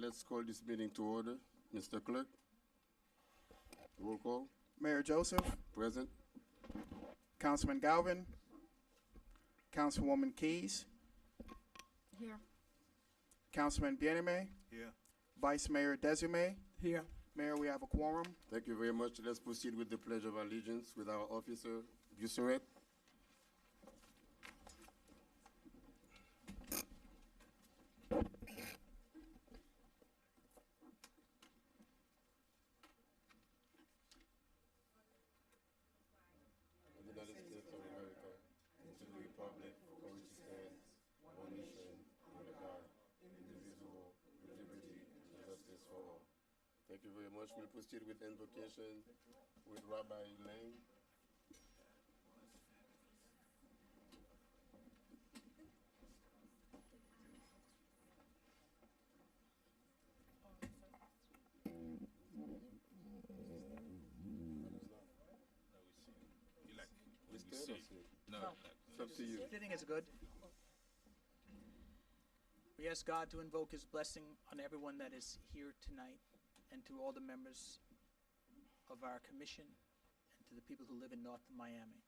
Let's call this meeting to order. Mr. Clerk, roll call. Mayor Joseph, Present. Councilman Galvin, Councilwoman Keys, Here. Councilman Bieneme, Here. Vice Mayor Desume. Here. Mayor, we have a quorum. Thank you very much. Let's proceed with the Pledge of Allegiance with our officer, Busseret. United States of America, and to the republic for which it stands, one nation, under God, indivisible, with liberty and justice for all. Thank you very much. We'll proceed with invocation with Rabbi Lane. We stand or sit? No. It's up to you. Sitting is good. We ask God to invoke His blessing on everyone that is here tonight and to all the members of our commission and to the people who live in North Miami.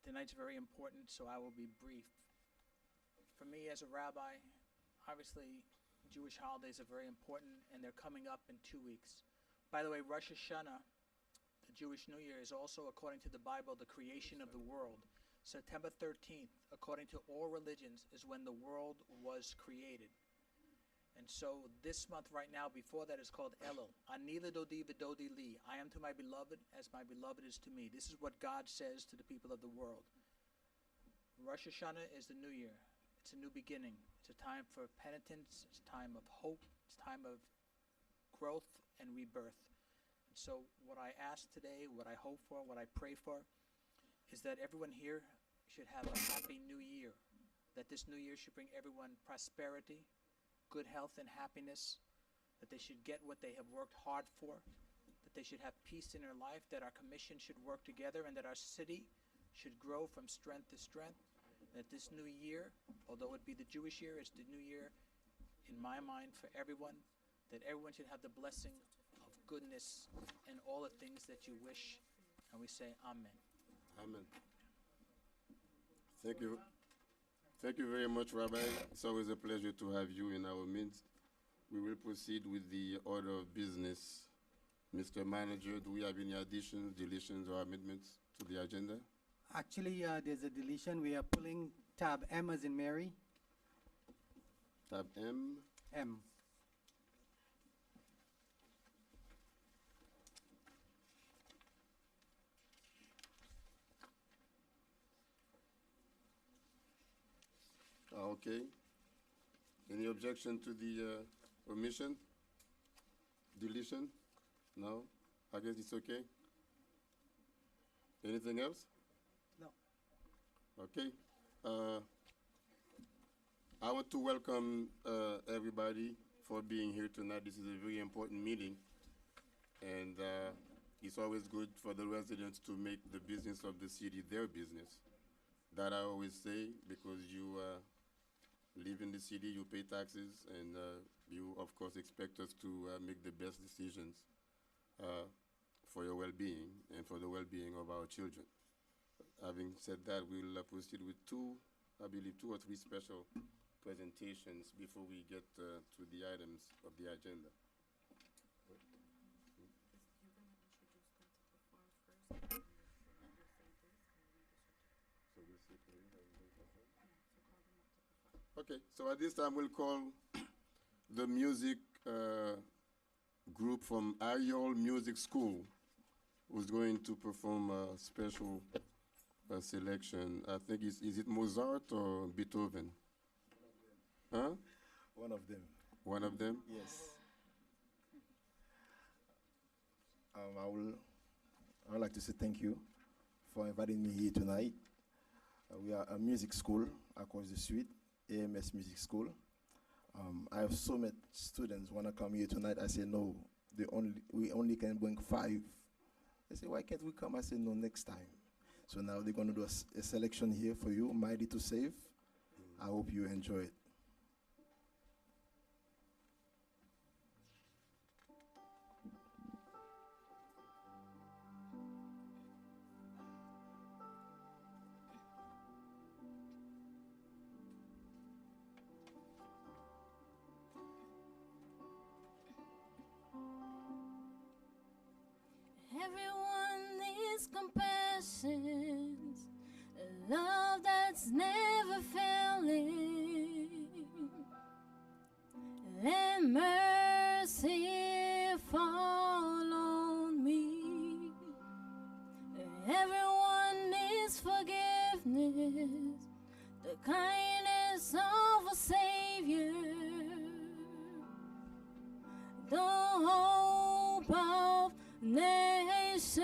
Tonight's very important, so I will be brief. For me as a rabbi, obviously Jewish holidays are very important and they're coming up in 2 weeks. By the way, Rosh Hashanah, the Jewish New Year, is also, according to the Bible, the creation of the world. September 13th, according to all religions, is when the world was created. And so this month right now, before that, is called Elul. Ani ledodi v'dodi li. I am to my beloved as my beloved is to me. This is what God says to the people of the world. Rosh Hashanah is the new year. It's a new beginning. It's a time for penitence. It's a time of hope. It's a time of growth and rebirth. And so what I ask today, what I hope for, what I pray for, is that everyone here should have a happy new year. That this new year should bring everyone prosperity, good health and happiness, that they should get what they have worked hard for, that they should have peace in their life, that our commission should work together, and that our city should grow from strength to strength. That this new year, although it be the Jewish year, it's the new year in my mind for everyone, that everyone should have the blessing of goodness and all the things that you wish. And we say amen. Amen. Thank you. Thank you very much, Rabbi. It's always a pleasure to have you in our midst. We will proceed with the order of business. Mr. Manager, do we have any additions, deletions, or amendments to the agenda? Actually, there's a deletion. We are pulling tab M as in Mary. Tab M. M. Okay. Any objection to the omission? Deletion? No? I guess it's okay. Anything else? No. Okay. I want to welcome everybody for being here tonight. This is a very important meeting, and it's always good for the residents to make the business of the city their business. That I always say, because you live in the city, you pay taxes, and you, of course, expect us to make the best decisions for your well-being and for the well-being of our children. Having said that, we'll proceed with I believe two or three special presentations before we get to the items of the agenda. Okay, so at this time we'll call the music group from Ariel Music School, who's going to perform a special selection. I think is it Mozart or Beethoven? Huh? One of them. One of them? Yes. I would like to say thank you for inviting me here tonight. We are a music school across the street, AMS Music School. I have so many students want to come here tonight. I say no, we only can bring 5. They say, why can't we come? I say no, next time. So now they're going to do a selection here for you, Mighty to Save. I hope you enjoy it. Everyone needs compassion, a love that's never failing. Let mercy fall on me. Everyone needs forgiveness, the kindness of a Savior, the hope of nation.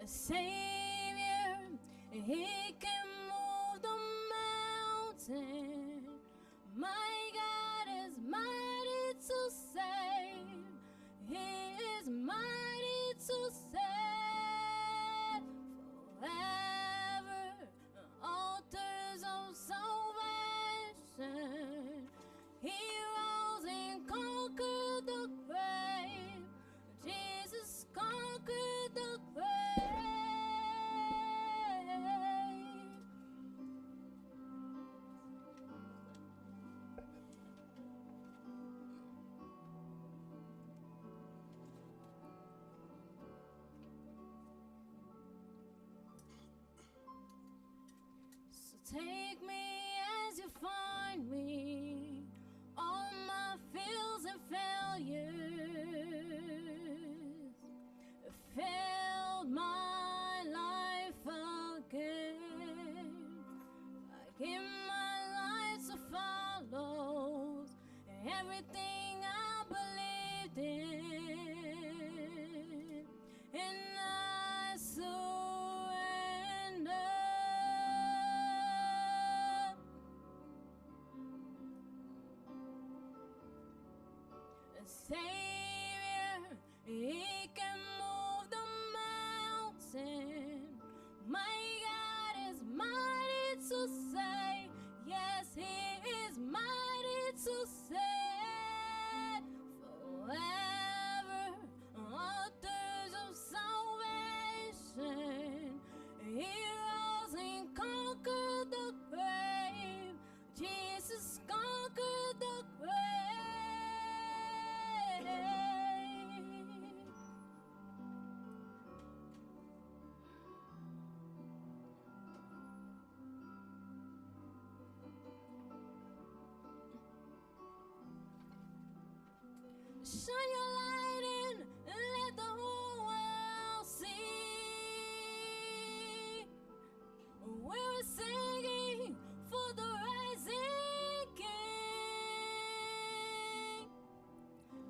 A Savior, He can move the mountain. My God is mighty to save. He is mighty to save forever. Altars of salvation. He rose and conquered the grave. Jesus conquered the grave. So take me as you find me, all my fears and failures filled my life again. I give my life to follow everything I believed in, and I surrender. A Savior, He can move the mountain. My God is mighty to save. Yes, He is mighty to save forever. Authors of salvation. He rose and conquered the grave. Jesus conquered the grave. Shine your light in and let the whole world see. We're singing for the rising King.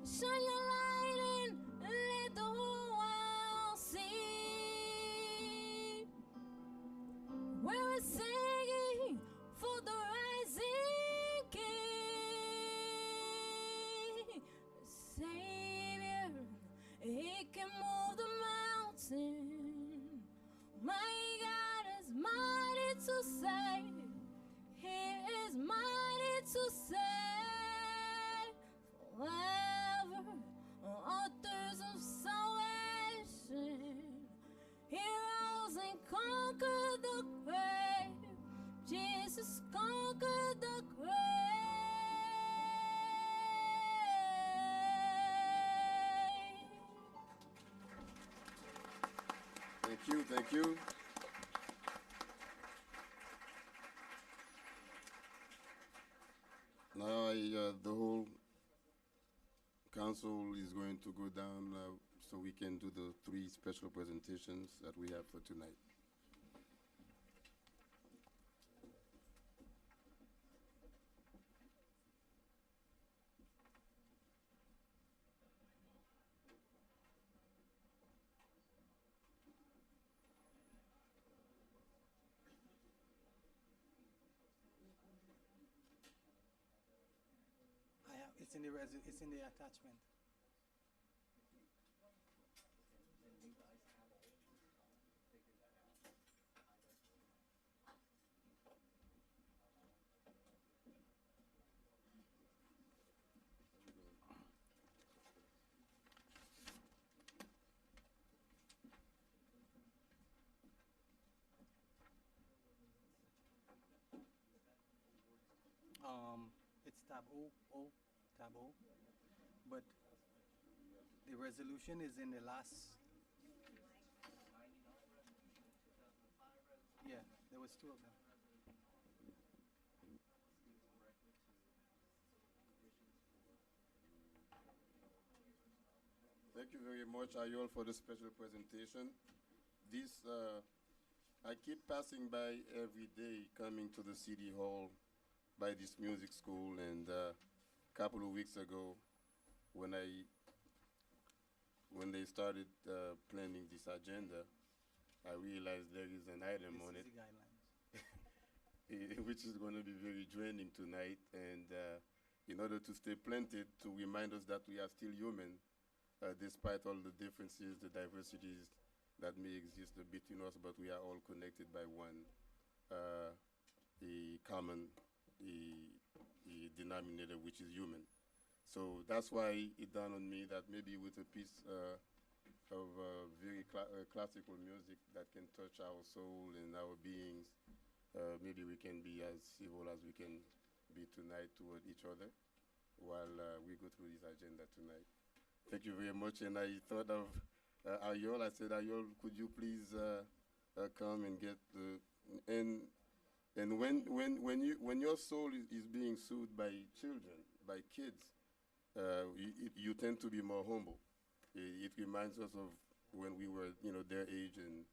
Shine your light in and let the whole world see. We're singing for the rising King. Savior, He can move the mountain. My God is mighty to save. He is mighty to save forever. Authors of salvation. He rose and conquered the grave. Jesus conquered the grave. Thank you, thank you. Now the whole council is going to go down so we can do the 3 special presentations that we have for tonight. It's in the attachment. tab O. But the resolution is in the last. Yeah, there was two of them. Thank you very much, Ayol, for the special presentation. This, I keep passing by every day coming to the City Hall by this music school, and a couple of weeks ago when they started planning this agenda, I realized there is an item This on is it the guidelines. which is going to be very draining tonight, and in order to stay planted, to remind us that we are still human, despite all the differences, the diversities that may exist between us, but we are all connected by one a common a denominator, which is human. So that's why it dawned on me that maybe with a piece of very classical music that can touch our soul and our beings, maybe we can be as civil as we can be tonight toward each other while we go through this agenda tonight. Thank you very much. And I thought of Ayol. I said, Ayol, could you please come and get the and when your soul is being soothed by children, by kids, you tend to be more humble. It reminds us of when we were, their age, and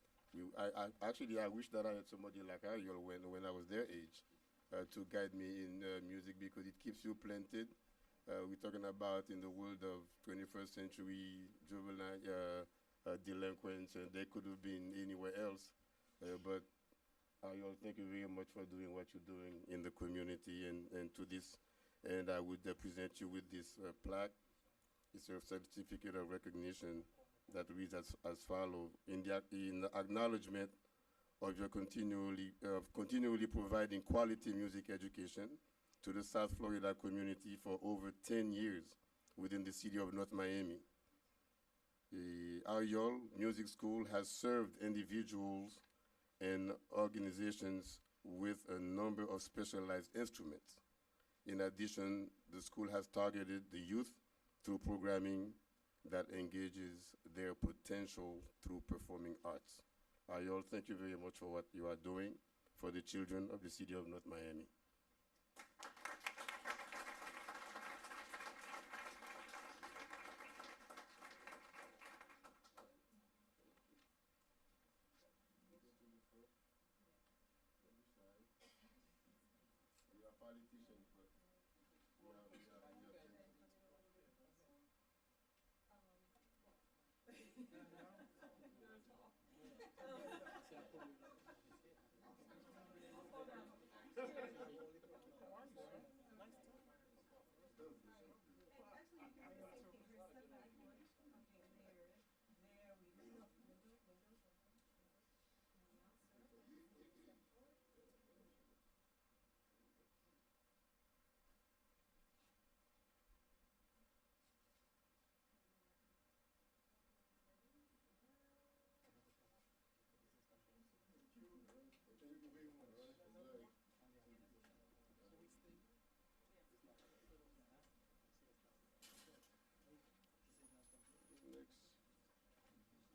I wish that I had somebody like Ayol when I was their age to guide me in music, because it keeps you planted. We're talking about in the world of 21st century juvenile delinquents, and they could have been anywhere else. But Ayol, thank you very much for doing what you're doing in the community and to this. And I would present you with this plaque. It's a certificate of recognition that reads as follows: in the acknowledgement of your continually providing quality music education to the South Florida community for over 10 years within the city of North Miami. The Ayol Music School has served individuals and organizations with a number of specialized instruments. In addition, the school has targeted the youth through programming that engages their potential through performing arts. Ayol, thank you very much for what you are doing for the children of the city of North Miami.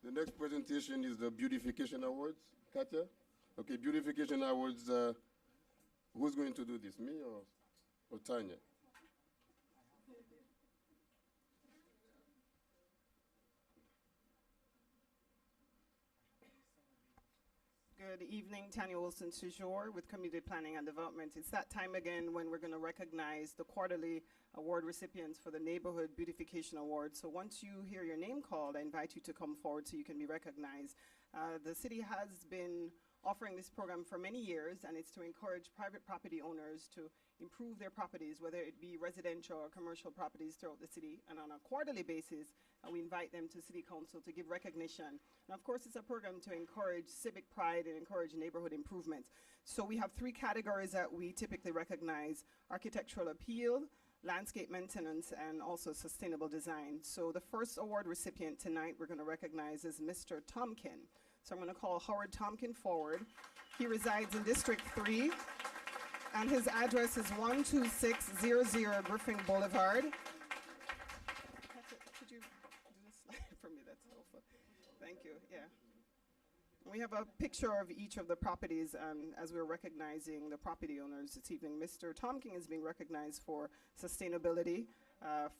The next presentation is the Beautification Awards. Katya? Okay, Beautification Awards. Who's going to do this, me or Tanya? Good evening, Tanya Wilson Toujours with Community Planning and Development. It's that time again when we're going to recognize the quarterly award recipients for the Neighborhood Beautification Award. So once you hear your name called, I invite you to come forward so you can be recognized. The city has been offering this program for many years, and it's to encourage private property owners to improve their properties, whether it be residential or commercial properties throughout the city. And on a quarterly basis, we invite them to City Council to give recognition. And of course, it's a program to encourage civic pride and encourage neighborhood improvements. So we have three categories that we typically recognize: architectural appeal, landscape maintenance, and also sustainable design. So the first award recipient tonight we're going to recognize is Mr. Tompkin. So I'm going to call Howard Tompkin forward. He resides in District 3. And his address is 12600 Griffin Boulevard. Could you do this slide for me? That's helpful. Thank you. Yeah. We have a picture of each of the properties as we're recognizing the property owners this evening. Mr. Tom King is being recognized for sustainability,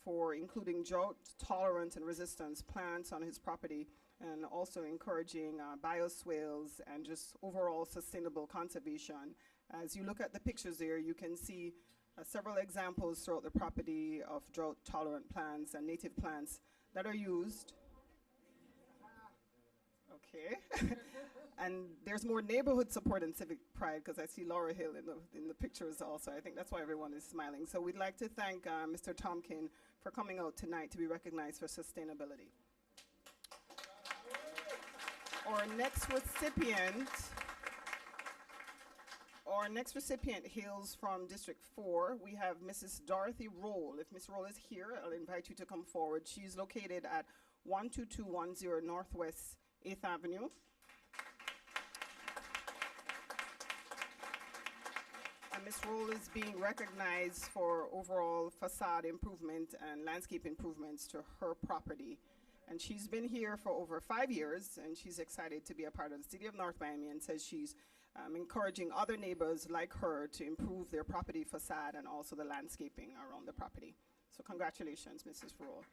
for including drought-tolerant and resistance plants on his property, and also encouraging bioswales and just overall sustainable conservation. As you look at the pictures there, you can see several examples throughout the property of drought-tolerant plants and native plants that are used. Okay. And there's more neighborhood support and civic pride because I see Laura Hill in the pictures also. I think that's why everyone is smiling. So we'd like to thank Mr. Tomkin for coming out tonight to be recognized for sustainability. Our next recipient hails from District 4. We have Mrs. Dorothy Roll. If Ms. Roll is here, I'll invite you to come forward. She's located at 12210 Northwest 8th Avenue. And Ms. Roll is being recognized for overall facade improvement and landscape improvements to her property. And she's been here for over 5 years, and she's excited to be a part of the City of North Miami, and says she's encouraging other neighbors like her to improve their property facade and also the landscaping around the property. So congratulations, Mrs. Roll.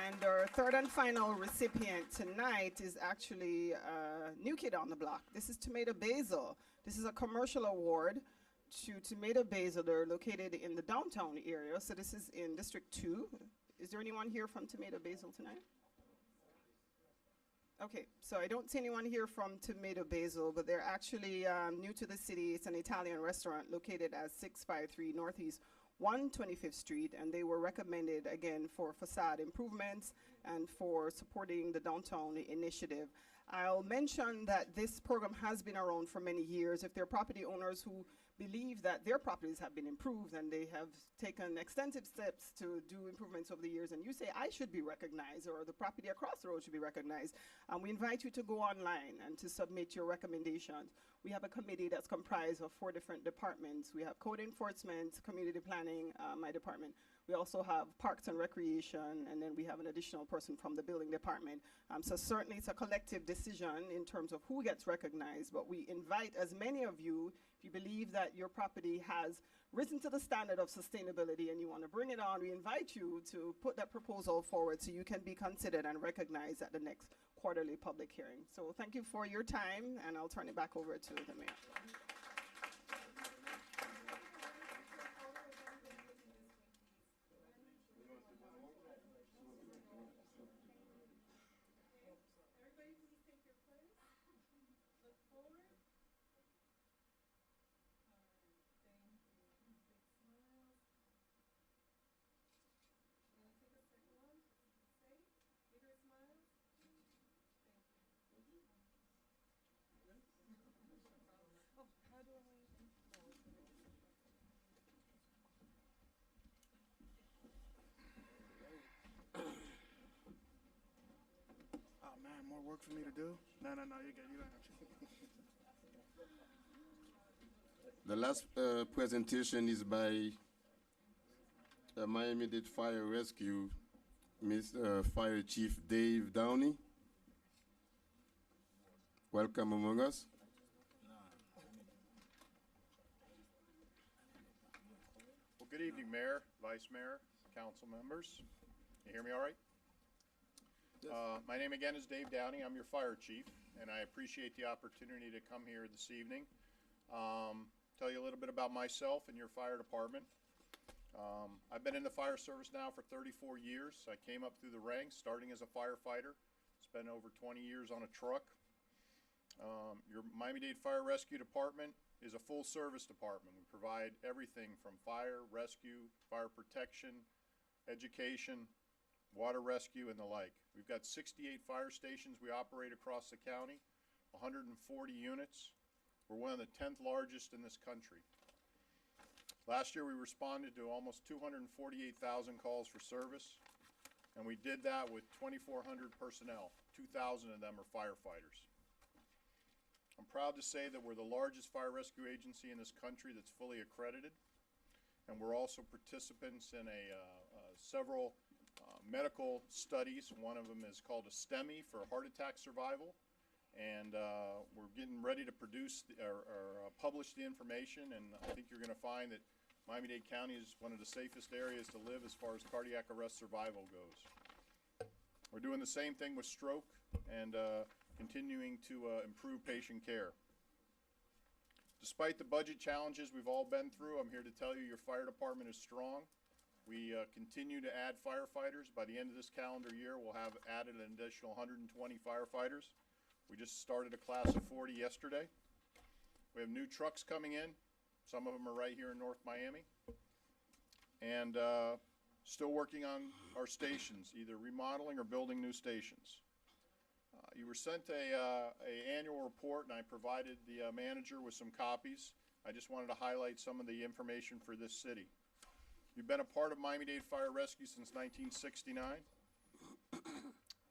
And our third and final recipient tonight is actually a new kid on the block. This is Tomato Basil. This is a commercial award to Tomato Basil. They're located in the downtown area, so this is in District 2. Is there anyone here from Tomato Basil tonight? Okay, so I don't see anyone here from Tomato Basil, but they're actually new to the city. It's an Italian restaurant located at 653 Northeast 125th Street, and they were recommended again for facade improvements and for supporting the downtown initiative. I'll mention that this program has been around for many years. If there are property owners who believe that their properties have been improved and they have taken extensive steps to do improvements over the years, and you say, I should be recognized, or the property across the road should be recognized, we invite you to go online and to submit your recommendations. We have a committee that's comprised of 4 different departments. We have code enforcement, community planning, my department. We also have parks and recreation, and then we have an additional person from the building department. So certainly it's a collective decision in terms of who gets recognized, but we invite as many of you, if you believe that your property has risen to the standard of sustainability and you want to bring it on, we invite you to put that proposal forward so you can be considered and recognized at the next quarterly public hearing. So thank you for your time, and I'll turn it back over to the mayor. Oh man, more work for me to do? No, you're good. You don't have to. The last presentation is by Miami-Dade Fire Rescue, Fire Chief Dave Downey. Welcome among us. Well, good evening, Mayor, Vice Mayor, Council members. You hear me all right? Yes. My name again is Dave Downey. I'm your Fire Chief, and I appreciate the opportunity to come here this evening. Tell you a little bit about myself and your fire department. I've been in the fire service now for 34 years. I came up through the ranks, starting as a firefighter. Spent over 20 years on a truck. Your Miami-Dade Fire Rescue Department is a full service department. We provide everything from fire, rescue, fire protection, education, water rescue, and the like. We've got 68 fire stations we operate across the county, 140 units. We're one of the 10th largest in this country. Last year we responded to almost 248,000 calls for service, and we did that with 2,400 personnel. 2,000 of them are firefighters. I'm proud to say that we're the largest fire rescue agency in this country that's fully accredited. And we're also participants in several medical studies. One of them is called a STEMI for heart attack survival. And we're getting ready to produce or publish the information. And I think you're going to find that Miami-Dade County is one of the safest areas to live as far as cardiac arrest survival goes. We're doing the same thing with stroke and continuing to improve patient care. Despite the budget challenges we've all been through, I'm here to tell you your fire department is strong. We continue to add firefighters. By the end of this calendar year, we'll have added an additional 120 firefighters. We just started a class of 40 yesterday. We have new trucks coming in. Some of them are right here in North Miami. And still working on our stations, either remodeling or building new stations. You were sent a annual report, and I provided the manager with some copies. I just wanted to highlight some of the information for this city. You've been a part of Miami-Dade Fire Rescue since 1969.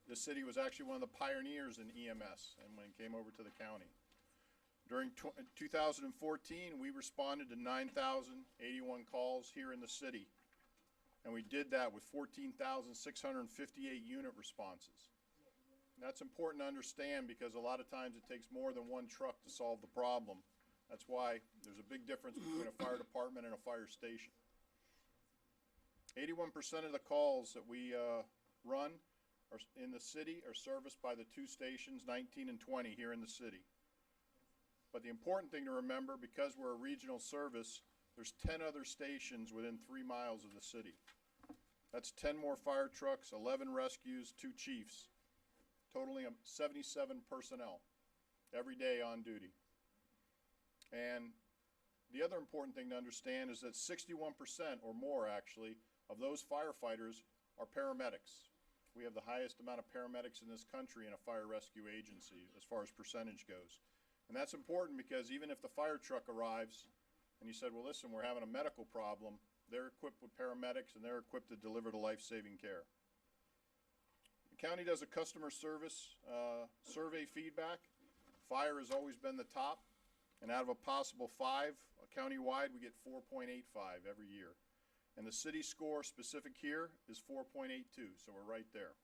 This city was actually one of the pioneers in EMS and when it came over to the county. During 2014, we responded to 9,081 calls here in the city. And we did that with 14,658 unit responses. And that's important to understand because a lot of times it takes more than one truck to solve the problem. That's why there's a big difference between a fire department and a fire station. 81% of the calls that we run in the city are serviced by the two stations, 19 and 20, here in the city. But the important thing to remember, because we're a regional service, there's 10 other stations within 3 miles of the city. That's 10 more fire trucks, 11 rescues, 2 chiefs, totaling 77 personnel every day on duty. And the other important thing to understand is that 61% or more, actually, of those firefighters are paramedics. We have the highest amount of paramedics in this country in a fire rescue agency as far as percentage goes. And that's important because even if the fire truck arrives and you said, well, listen, we're having a medical problem, they're equipped with paramedics and they're equipped to deliver the life-saving care. The county does a customer service survey feedback. Fire has always been the top, and out of a possible 5 county-wide, we get 4.85 every year. And the city score specific here is 4.82, so we're right there.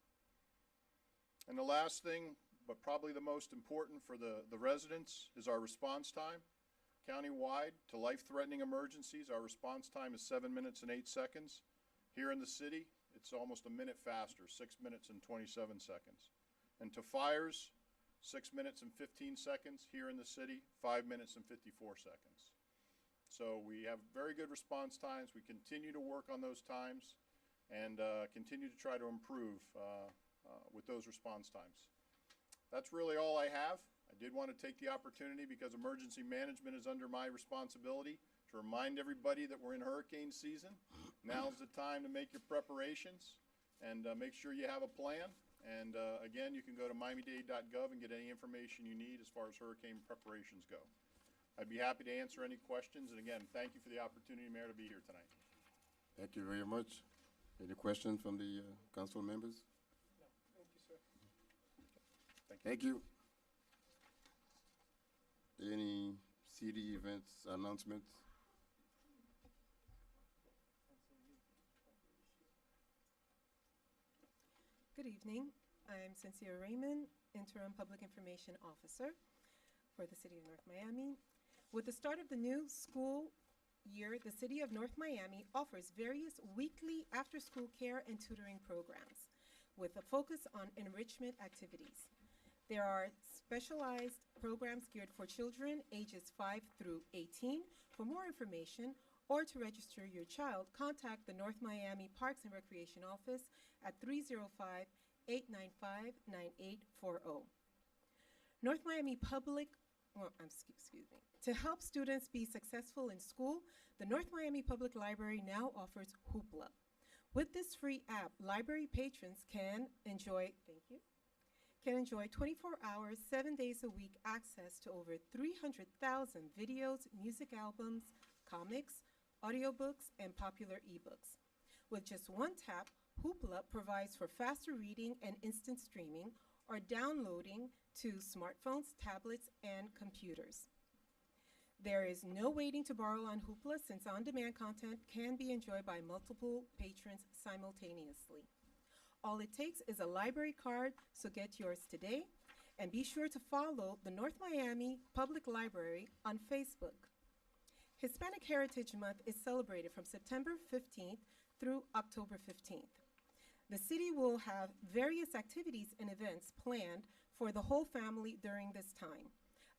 And the last thing, but probably the most important for the residents, is our response time. Countywide, to life-threatening emergencies, our response time is 7 minutes and 8 seconds. Here in the city, it's almost a minute faster, 6 minutes and 27 seconds. And to fires, 6 minutes and 15 seconds. Here in the city, 5 minutes and 54 seconds. So we have very good response times. We continue to work on those times and continue to try to improve with those response times. That's really all I have. I did want to take the opportunity, because emergency management is under my responsibility, to remind everybody that we're in hurricane season. Now's the time to make your preparations and make sure you have a plan. And again, you can go to miamidade.gov and get any information you need as far as hurricane preparations go. I'd be happy to answer any questions. And again, thank you for the opportunity, Mayor, to be here tonight. Thank you very much. Any questions from the council members? No, thank you, sir. Thank you. Any city events, announcements? Good evening. I'm Cynthia Raymond, Interim Public Information Officer for the City of North Miami. With the start of the new school year, the City of North Miami offers various weekly after-school care and tutoring programs with a focus on enrichment activities. There are specialized programs geared for children ages 5 through 18. For more information or to register your child, contact the North Miami Parks and Recreation Office at 305-895-9840. North Miami Public, excuse me. To help students be successful in school, the North Miami Public Library now offers Hoopla. With this free app, library patrons can enjoy, 24 hours, 7 days a week access to over 300,000 videos, music albums, comics, audiobooks, and popular ebooks. With just one tap, Hoopla provides for faster reading and instant streaming, or downloading to smartphones, tablets, and computers. There is no waiting to borrow on Hoopla since on-demand content can be enjoyed by multiple patrons simultaneously. All it takes is a library card, so get yours today. And be sure to follow the North Miami Public Library on Facebook. Hispanic Heritage Month is celebrated from September 15th through October 15th. The city will have various activities and events planned for the whole family during this time.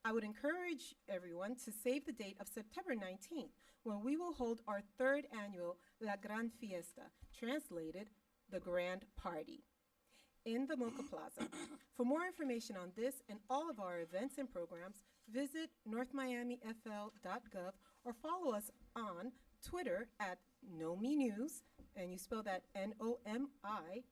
I would encourage everyone to save the date of September 19th, when we will hold our third annual La Gran Fiesta, translated, the Grand Party, in the Mocha Plaza. For more information on this and all of our events and programs, visit northmiamifl.gov or follow us on Twitter at Nomi News, and you spell that N-O-M-I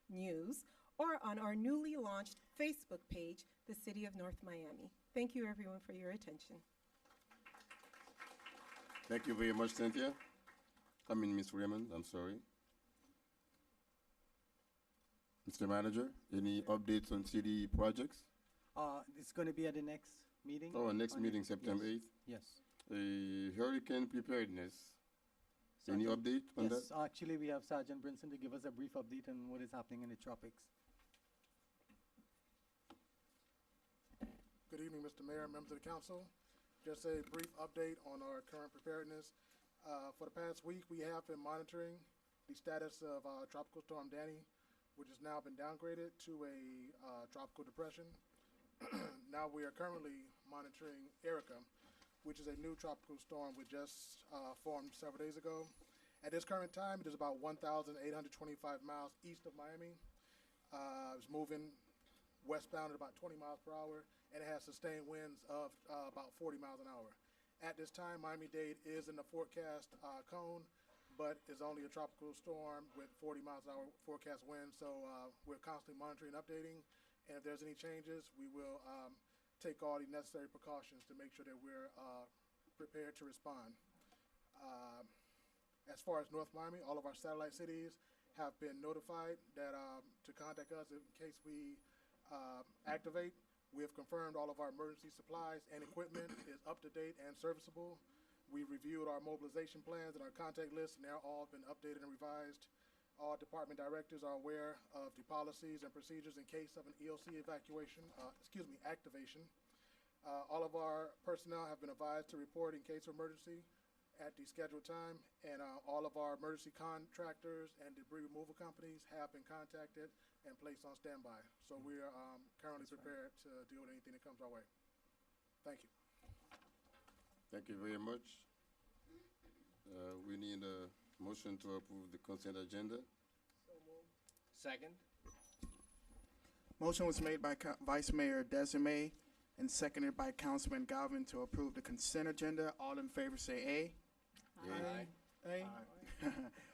News, or on our newly launched Facebook page, the City of North Miami. Thank you, everyone, for your attention. Thank you very much, Cynthia. Come in, Ms. Raymond, I'm sorry. Mr. Manager, any updates on city projects? It's going to be at the next meeting. Oh, next on meeting, it. September 8th. Yes. Hurricane preparedness. Any update on that? Yes, actually, we have Sergeant Brinson to give us a brief update on what is happening in the tropics. Good evening, Mr. Mayor, members of the council. Just a brief update on our current preparedness. For the past week, we have been monitoring the status of Tropical Storm Danny, which has now been downgraded to a tropical depression. Now we are currently monitoring Erica, which is a new tropical storm which just formed several days ago. At this current time, it is about 1,825 miles east of Miami. It's moving westbound at about 20 miles per hour, and it has sustained winds of about 40 miles an hour. At this time, Miami-Dade is in the forecast cone, but is only a tropical storm with 40 miles an hour forecast wind. So we're constantly monitoring and updating. And if there's any changes, we will take all the necessary precautions to make sure that we're prepared to respond. As far as North Miami, all of our satellite cities have been notified that to contact us in case we activate. We have confirmed all of our emergency supplies and equipment is up to date and serviceable. We reviewed our mobilization plans and our contact lists, and they're all been updated and revised. All department directors are aware of the policies and procedures in case of an EOC activation. All of our personnel have been advised to report in case of emergency at the scheduled time, and all of our emergency contractors and debris removal companies have been contacted and placed on standby. So we are currently prepared to deal with anything that comes our way. Thank you. Thank you very much. We need a motion to approve the consent agenda. Second. Motion was made by Vice Mayor Desiree and seconded by Councilman Galvin to approve the consent agenda. All in favor say aye. Aye. Aye.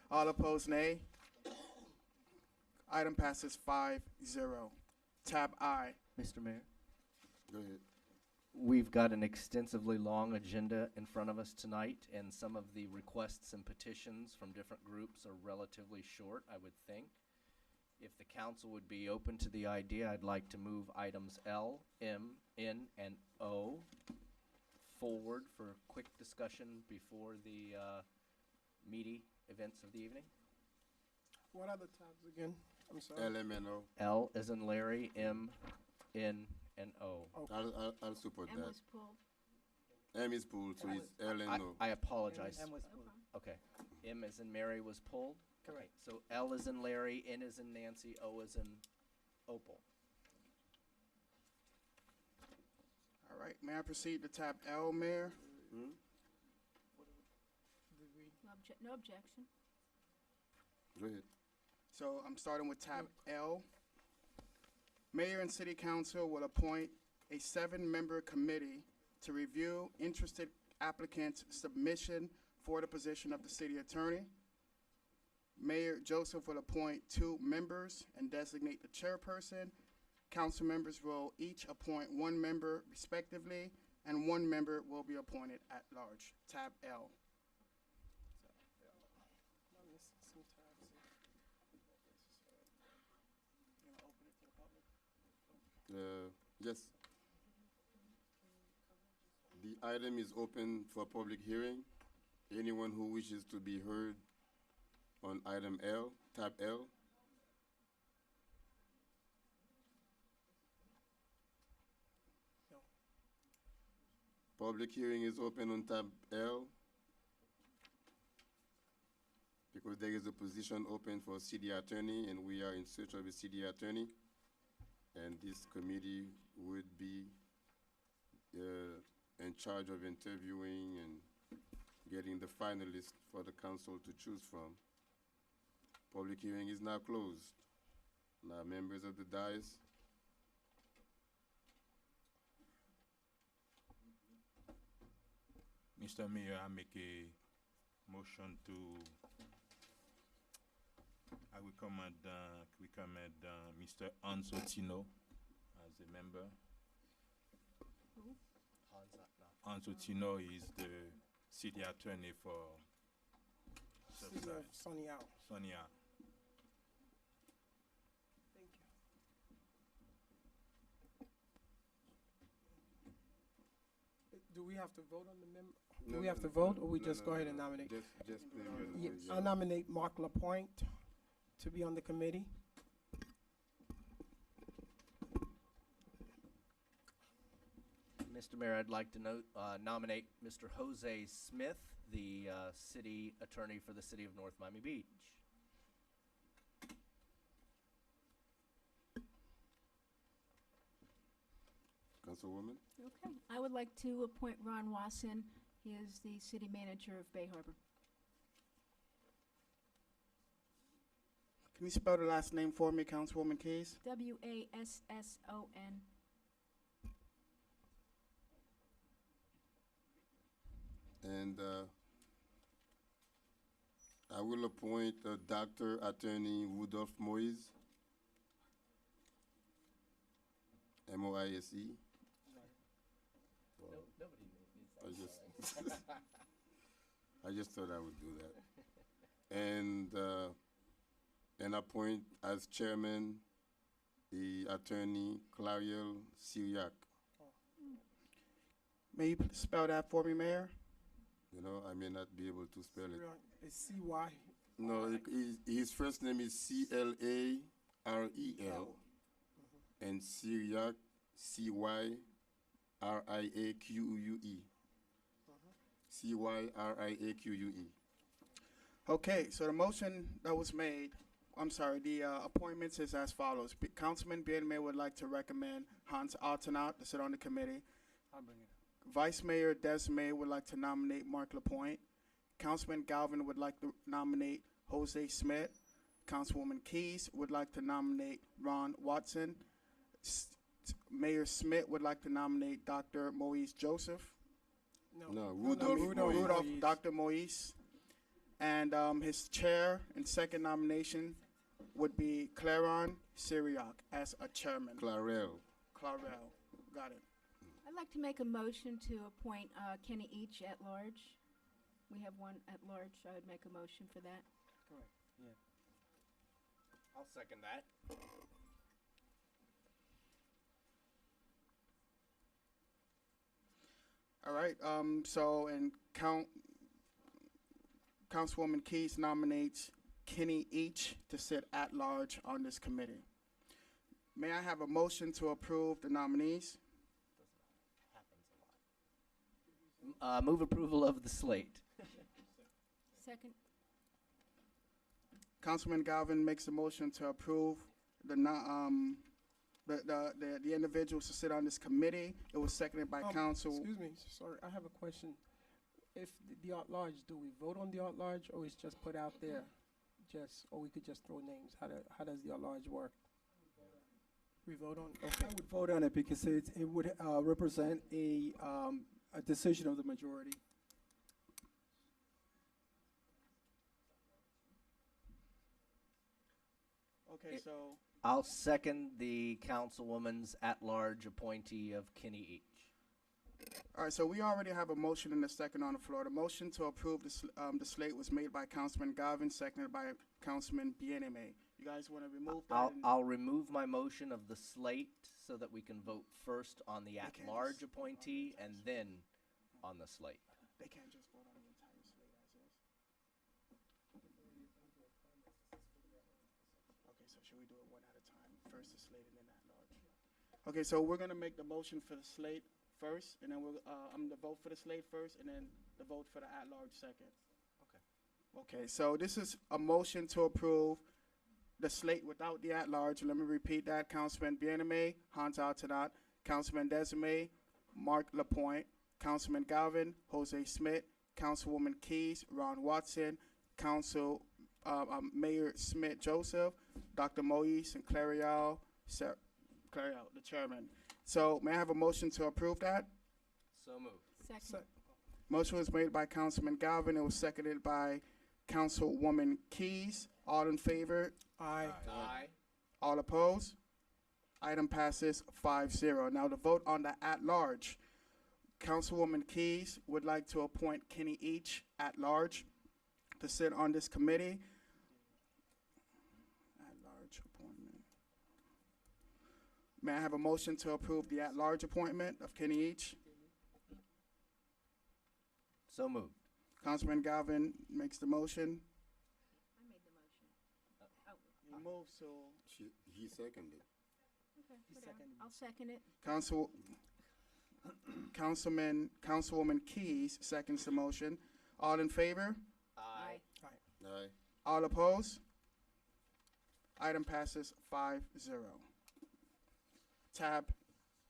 All opposed, nay. Item passes 5-0. Tab I. Mr. Mayor, Go ahead. we've got an extensively long agenda in front of us tonight, and some of the requests and petitions from different groups are relatively short, I would think. If the council would be open to the idea, I'd like to move items L, M, N, and O forward for quick discussion before the meaty events of the evening. What are the tabs again? I'm sorry. LMNO. L as in Larry, M, N, and O. I'll support M that. was pulled. M is pulled, so it's L and O. I apologize. M was pulled. Okay. M as in Mary was pulled? Correct. Okay. So L as in Larry, N as in Nancy, O as in Opal. All right, may I proceed to tab L, Mayor? No objection. Go ahead. So I'm starting with tab L. Mayor and City Council will appoint a 7-member committee to review interested applicants' submission for the position of the city attorney. Mayor Joseph will appoint 2 members and designate the chairperson. Council members will each appoint 1 member respectively, and 1 member will be appointed at large. Tab L. Yes. The item is open for public hearing. Anyone who wishes to be heard on item L, tab L. No. Public hearing is open on tab L because there is a position open for city attorney and we are in search of a city attorney. And this committee would be in charge of interviewing and getting the finalists for the council to choose from. Public hearing is now closed. Now, members of the dais. Mr. Mayor, I make a motion to, I recommend Mr. Anzo Tino as a member. Anzo Tino is the city attorney for City of Sunny Isle. Sunny Isle. Thank you. Do we have to vote on the member? Do we have to vote, or we just go ahead and nominate? Just play Yes, your I nominate Mark Lapointe to be on the committee. Mr. Mayor, I'd like to nominate Mr. Jose Smith, the city attorney for the city of North Miami Beach. Councilwoman? Okay. I would like to appoint Ron Wasson. He is the city manager of Bay Harbor. Can you spell the last name for me, Councilwoman Keys? Wasson. And I will appoint Dr. Attorney Rudolph Moise, M-O-I-S-E. Well, I just thought I would do that. And appoint as chairman the attorney Clariel Syriac. May you spell that for me, Mayor? You know, I may not be able to spell it. It's C-Y. No, his first name is C-L-A-R-E-L, and Syriac, C-Y-R-I-A-Q-U-E. C-Y-R-I-A-Q-U-E. Okay, so the motion that was made, the appointments is as follows. Councilman Bienme would like to recommend Hans Altenot to sit on the committee. I'll bring it up. Vice Mayor Desmay would like to nominate Mark Lapointe. Councilman Galvin would like to nominate Jose Smith. Councilwoman Keys would like to nominate Ron Watson. Mayor Smith would like to nominate Dr. Moise Joseph. No, Rudolph Dr. Moise. And his chair and second nomination would be Claron Syriac as a chairman. Clarel. Got it. I'd like to make a motion to appoint Kenny Each at large. We have one at large. I would make a motion for that. Correct, yeah. I'll second that. All right, Councilwoman Keys nominates Kenny Each to sit at large on this committee. May I have a motion to approve the nominees? Move approval of the slate. Second. Councilman Galvin makes a motion to approve the individuals to sit on this committee. It was seconded by Council. Excuse me, sorry, I have a question. If the at-large, do we vote on the at-large, or it's just put out there? Or we could just throw names? How does the at-large work? We vote on, okay. I would vote on it because it would represent a decision of the majority. Okay, so. I'll second the councilwoman's at-large appointee of Kenny Each. All right, so we already have a motion and a second on the floor. The motion to approve the slate was made by Councilman Galvin, seconded by Councilman Bieneme. You guys want to remove that? I'll remove my motion of the slate so that we can vote first on the at-large appointee and then on the slate. They can't just vote on the entire slate as is. Okay, so should we do it one at a time? First the slate and then at large? Okay, so we're gonna make the motion for the slate first, and then I'm gonna vote for the slate first, and then the vote for the at-large second. Okay, so this is a motion to approve the slate without the at-large. Let me repeat that. Councilman Bieneme, Hans Altanat, Councilman Desime, Mark Lapointe, Councilman Galvin, Jose Smith, Councilwoman Keys, Ron Watson, Mayor Smith Joseph, Dr. Moise, and Clarial, the chairman. So may I have a motion to approve that? So moved. Second. Motion was made by Councilman Galvin. It was seconded by Councilwoman Keys. All in favor? Aye. Aye. All opposed? Item passes 5-0. Now the vote on the at-large. Councilwoman Keys would like to appoint Kenny Each at-large to sit on this committee. At-large appointment. May I have a motion to approve the at-large appointment of Kenny Each? So moved. Councilman Galvin makes the motion. I made the motion. He moves, so He seconded. Okay, whatever. I'll second it. Councilwoman Keys seconds the motion. All in favor? Aye. Aye. All opposed? Item passes 5-0. Tab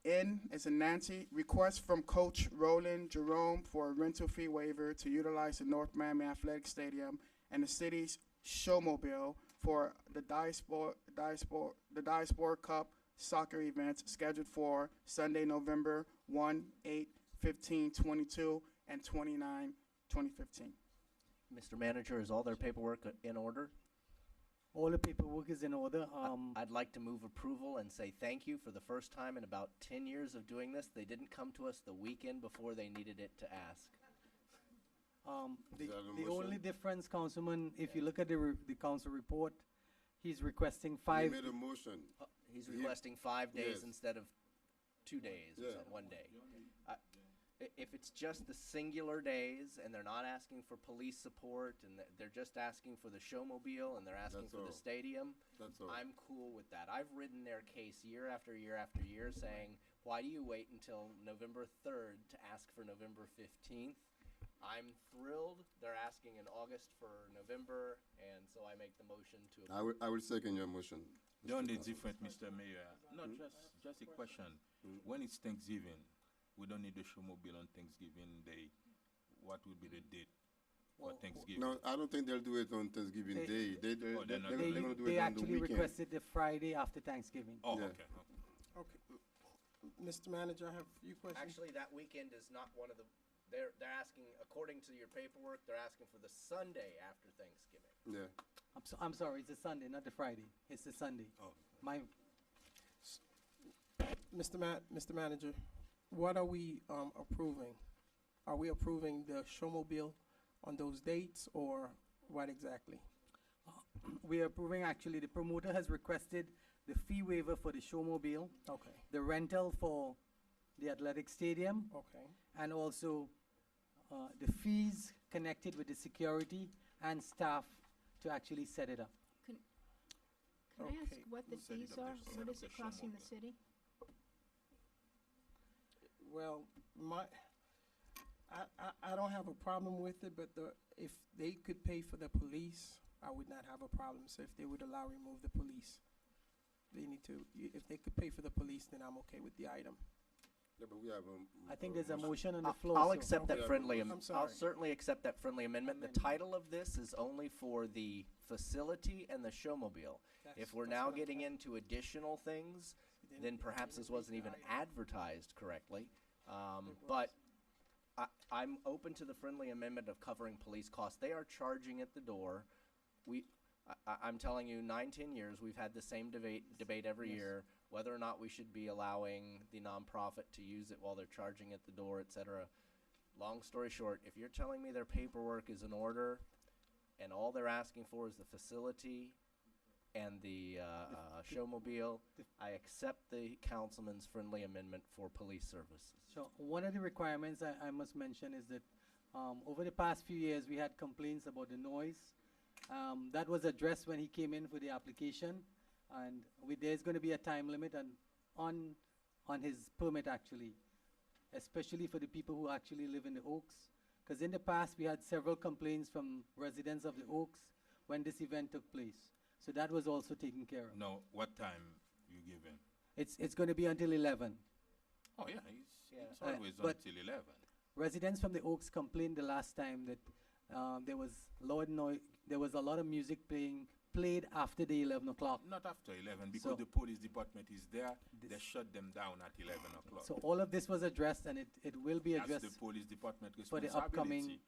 N is in Nancy. Request from Coach Roland Jerome for a rental fee waiver to utilize the North Miami Athletic Stadium and the city's showmobile for the Diaspora Cup soccer events scheduled for Sunday, November 1, 8, 15, 22, and 29, 2015. Mr. Manager, is all their paperwork in order? All the paperwork is in order. I'd like to move approval and say thank you. For the first time in about 10 years of doing this, they didn't come to us the weekend before they needed it to ask. Is that a The motion? only difference, Councilman, if you look at the council report, he's requesting He 5. made a motion. He's He- requesting 5 days Yes. instead of 2 days or Yeah. something, 1 day. If it's just the singular days and they're not asking for police support and they're just asking for the showmobile and they're asking That's for the all. stadium, That's all. I'm cool with that. I've ridden their case year after year after year saying, why do you wait until November 3rd to ask for November 15th? I'm thrilled. They're asking in August for November, and so I make the motion to approve. I will second your motion. The only difference, Mr. Mayor, no, just a question. When it's Thanksgiving, we don't need the showmobile on Thanksgiving Day. What would be the date for Thanksgiving? No, I don't think they'll do it on Thanksgiving They- Day. They're Oh, they're not gonna doing do it. it They on the actually weekend. requested the Friday after Thanksgiving. Oh, Yeah. okay. Okay. Mr. Manager, I have a few questions. Actually, that weekend is not one of the, they're asking, according to your paperwork, they're asking for the Sunday after Thanksgiving. Yeah. I'm sorry, it's a Sunday, not the Friday. It's the Sunday. Oh. Mr. Manager, what are we approving? Are we approving the showmobile on those dates, or what exactly? We are approving, actually, the promoter has requested the fee waiver for the showmobile, Okay, the rental for the athletic stadium, okay. and also the fees connected with the security and staff to actually set it up. Can I ask Okay. what the Set it fees up are? there, What set up is the it costing the showmobile. city? Well, I don't have a problem with it, but if they could pay for the police, I would not have a problem. So if they would remove the police, they need to, if they could pay for the police, then I'm okay with the item. Yeah, but we have I think there's a motion on the floor. I'll so- accept that Okay. friendly, I'm I'll sorry. certainly accept that friendly amendment. The Amendment. title of this is only for the facility and the showmobile. If we're That's now what I'm getting talking- into additional things, then perhaps this wasn't even advertised correctly. But I'm open to the friendly amendment of covering police costs. They are charging at the door. I'm telling you, 9-10 years, we've had the same debate every year, whether or not we should be allowing the nonprofit to use it while they're charging at the door, et cetera. Long story short, if you're telling me their paperwork is in order and all they're asking for is the facility and the showmobile. I accept the councilman's friendly amendment for police services. So one of the requirements I must mention is that over the past few years, we had complaints about the noise. That was addressed when he came in for the application, and there's going to be a time limit on his permit actually, especially for the people who actually live in the Oaks. Because in the past, we had several complaints from residents of the Oaks when this event took place. So that was also taken care of. No, what time you given? It's going to be until 11. Oh, yeah, it's always but until 11. Residents from the Oaks complained the last time that there was loud noise. There was a lot of music played after the 11 o'clock. Not after 11, because So- the police department is there. They shut them down at 11 o'clock. So all of this was addressed, and it will be That's addressed the police department for the upcoming. responsibility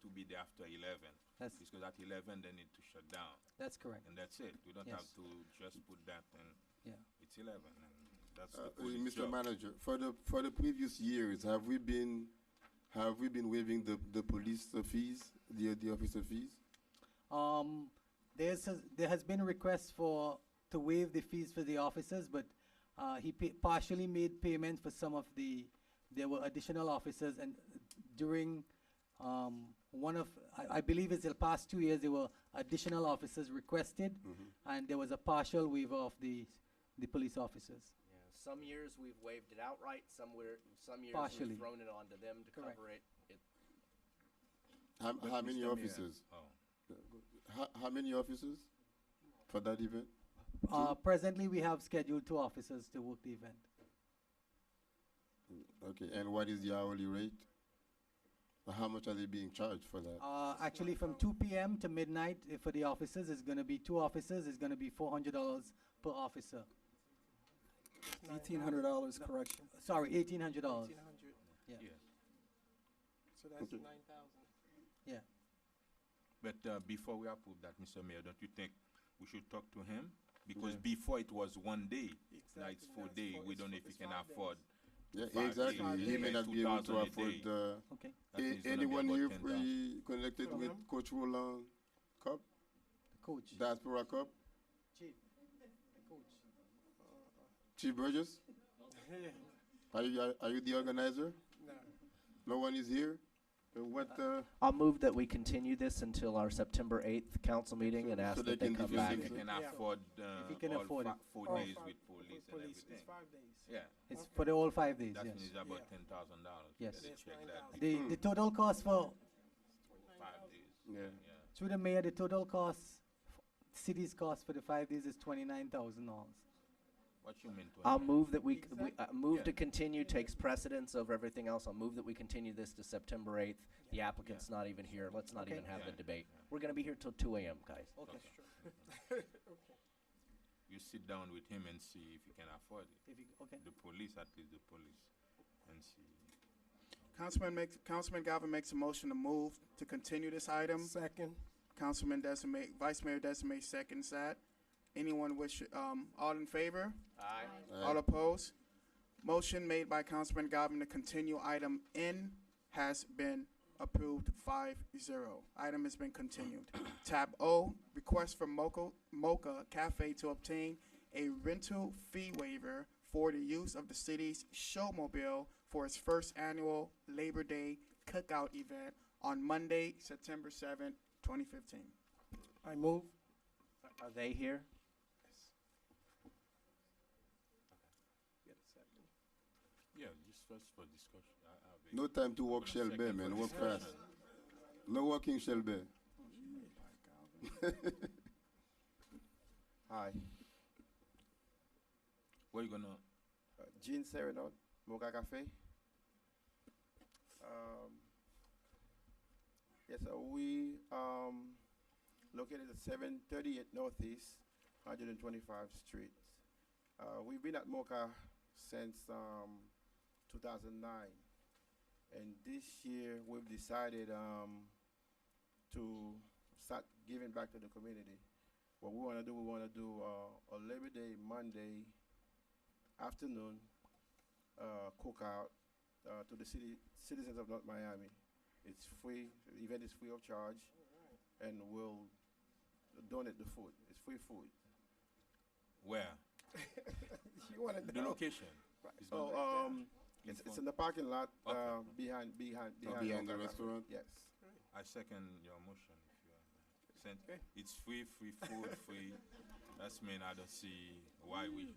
to be there after 11. That's Because at 11 they need to shut down, that's correct. and that's it. We don't Yes. have to just put that and Yeah. it's 11, and that's the police Mr. job. Manager, for the previous years, have we been waiving the police fees, the officer fees? There has been a request to waive the fees for the officers, but he partially made payment for some of there were additional officers, and during I believe it's the past 2 years, there were additional officers requested, and there was a partial waiver of the police officers. Yeah, some years we've waived it outright, some years Partially. we've thrown it onto them to Correct. cover it. How But many Mr. Mayor- officers? Oh. How many officers for that event? Presently, we have scheduled 2 officers to work the event. Okay, and what is the hourly rate? How much are they being charged for that? Actually, from 2 p.m. to midnight, for the officers, it's going to be 2 officers. It's going to be $400 per officer. $1,800 correction. Sorry, $1,800. 1,800. Yeah. Yeah. So that's Okay. 9,000. Yeah. But before we approve that, Mr. Mayor, don't you think we should talk to him? Because before it was 1 day, now it's 4 Exactly, days. that's We it's don't know for- if he it's can 5 days. afford. Yeah, 5 exactly. days. He may Yeah, not be able to 2,000 a afford. day. Okay. That means it's gonna be Anyone about here 10,000. connected From with him? Coach Roland Cup, Coach. Diaspora Cup, Chief. Coach. Chief Burgess? Are you the organizer? No. No one is here? What? I'll move that we continue this until our September 8th council meeting and So ask they that they can come give you back. If he some- can Yeah. afford If he can all afford it. 4 All days 5 with police and police, everything. it's 5 days. Yeah, It's Okay. for the all 5 days, that yes. means about Yeah. $10,000. Yes. Better Yes, check that 9,000. The total cost for, 5 days. Yeah. through the mayor, the total cost, city's cost for the 5 days is $29,000. What you mean? I'll 29? move that we move Yeah. to continue takes precedence over everything else. I'll move that we continue this to September 8th. The applicant's not even here. Let's not Okay. even have the Yeah. debate. We're going to be here till 2 a.m., guys. Okay. You sit down with him and see if he can afford it. Okay. The police, at least the police, and see. Councilman Galvin makes a motion to move to continue this item. Second. Vice Mayor Decimate seconds that. Anyone wish, all in favor? Aye. All opposed? Motion made by Councilman Galvin to continue item N has been approved 5-0. Item has been continued. Tab O, request from Mocha Cafe to obtain a rental fee waiver for the use of the city's showmobile for its first annual Labor Day cookout event on Monday, September 7th, 2015. I move. Are they here? Get a second. Yeah, just first for discussion. No time to walk Second Shelby, for man. Walk discussion. fast. No walking Shelby. Hi, What you gonna? Gene Serenot, Mocha Cafe. Yes, we located at 738 Northeast, 125th Street. We've been at Mocha since 2009, and this year we've decided to start giving back to the community. What we want to do a Labor Day Monday afternoon cookout to the citizens of North Miami. It's free. The event is free of charge, and we'll donate the food. It's free food. Where? You want to The location? It's So, not- it's in the parking lot, Okay. behind Behind the Hotel restaurant? Yes. I second your motion. If you are it's free food, free. That's mean I don't see why we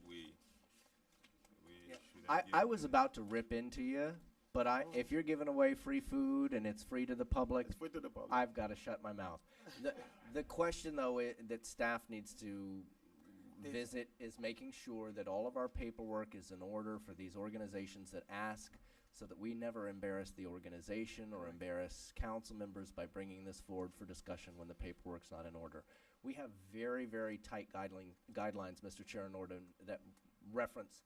shouldn't I, give I was them. about to rip into you, but if you're giving away free food and it's free to the public, It's free to the public. I've got to shut my mouth. The question, though, that staff needs to visit is making sure that all of our paperwork is in order for these organizations that ask, so that we never embarrass the organization or embarrass council members by bringing this forward for discussion when the paperwork's not in order. We have very, very tight guidelines, Mr. Chair Norton, that reference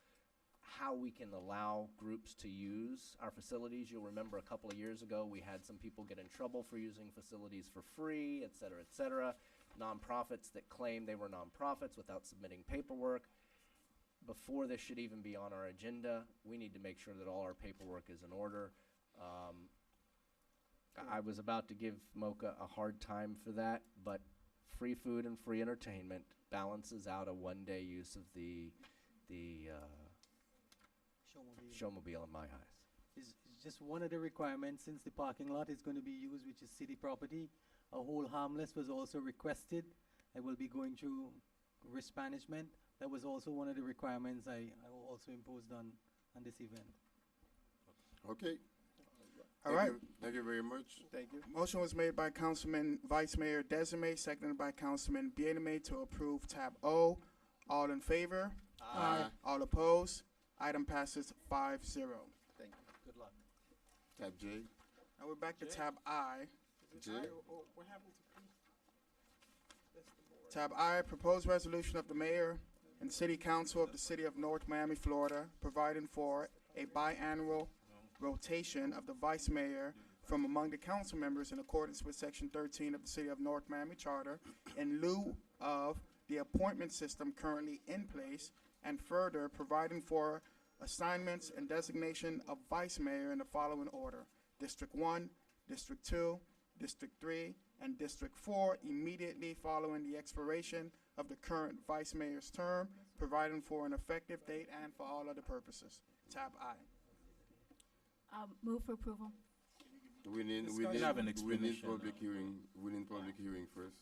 how we can allow groups to use our facilities. You'll remember a couple of years ago, we had some people get in trouble for using facilities for free, et cetera, nonprofits that claim they were nonprofits without submitting paperwork. Before this should even be on our agenda, we need to make sure that all our paperwork is in order. I was about to give Mocha a hard time for that, but free food and free entertainment balances out a one-day use of the showmobile in my eyes. It's just one of the requirements, since the parking lot is going to be used, which is city property. A whole harmless was also requested. I will be going through risk management. That was also one of the requirements I also imposed on this event. Okay. All right. Thank you very much. Thank you. Motion was made by Councilman Vice Mayor Desime, seconded by Councilman Bieneme to approve tab O. All in favor? Aye. All opposed? Item passes 5-0. Thank you. Good luck. Tab J. Now we're back to tab I. J. What happened to P? Tab I, proposed resolution of the mayor and city council of the city of North Miami, Florida, providing for a biannual rotation of the vice mayor from among the council members in accordance with section 13 of the city of North Miami charter in lieu of the appointment system currently in place, and further providing for assignments and designation of vice mayor in the following order: District 1, District 2, District 3, and District 4 immediately following the expiration of the current vice mayor's term, providing for an effective date and for all other purposes. Tab I. Move for approval. We need have an we need explanation public now. hearing. We need public hearing first.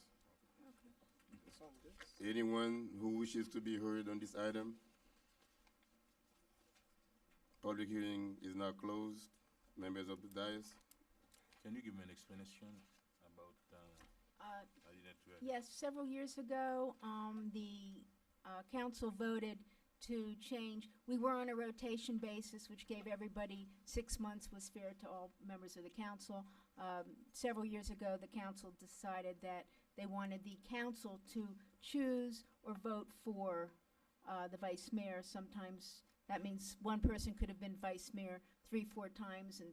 Anyone who wishes to be heard on this item? Public hearing is now closed. Members of the dais. Can you give me an explanation about? I didn't read. Yes, several years ago, the council voted to change. We were on a rotation basis, which gave everybody 6 months, was fair to all members of the council. Several years ago, the council decided that they wanted the council to choose or vote for the vice mayor. Sometimes that means one person could have been vice mayor 3-4 times, and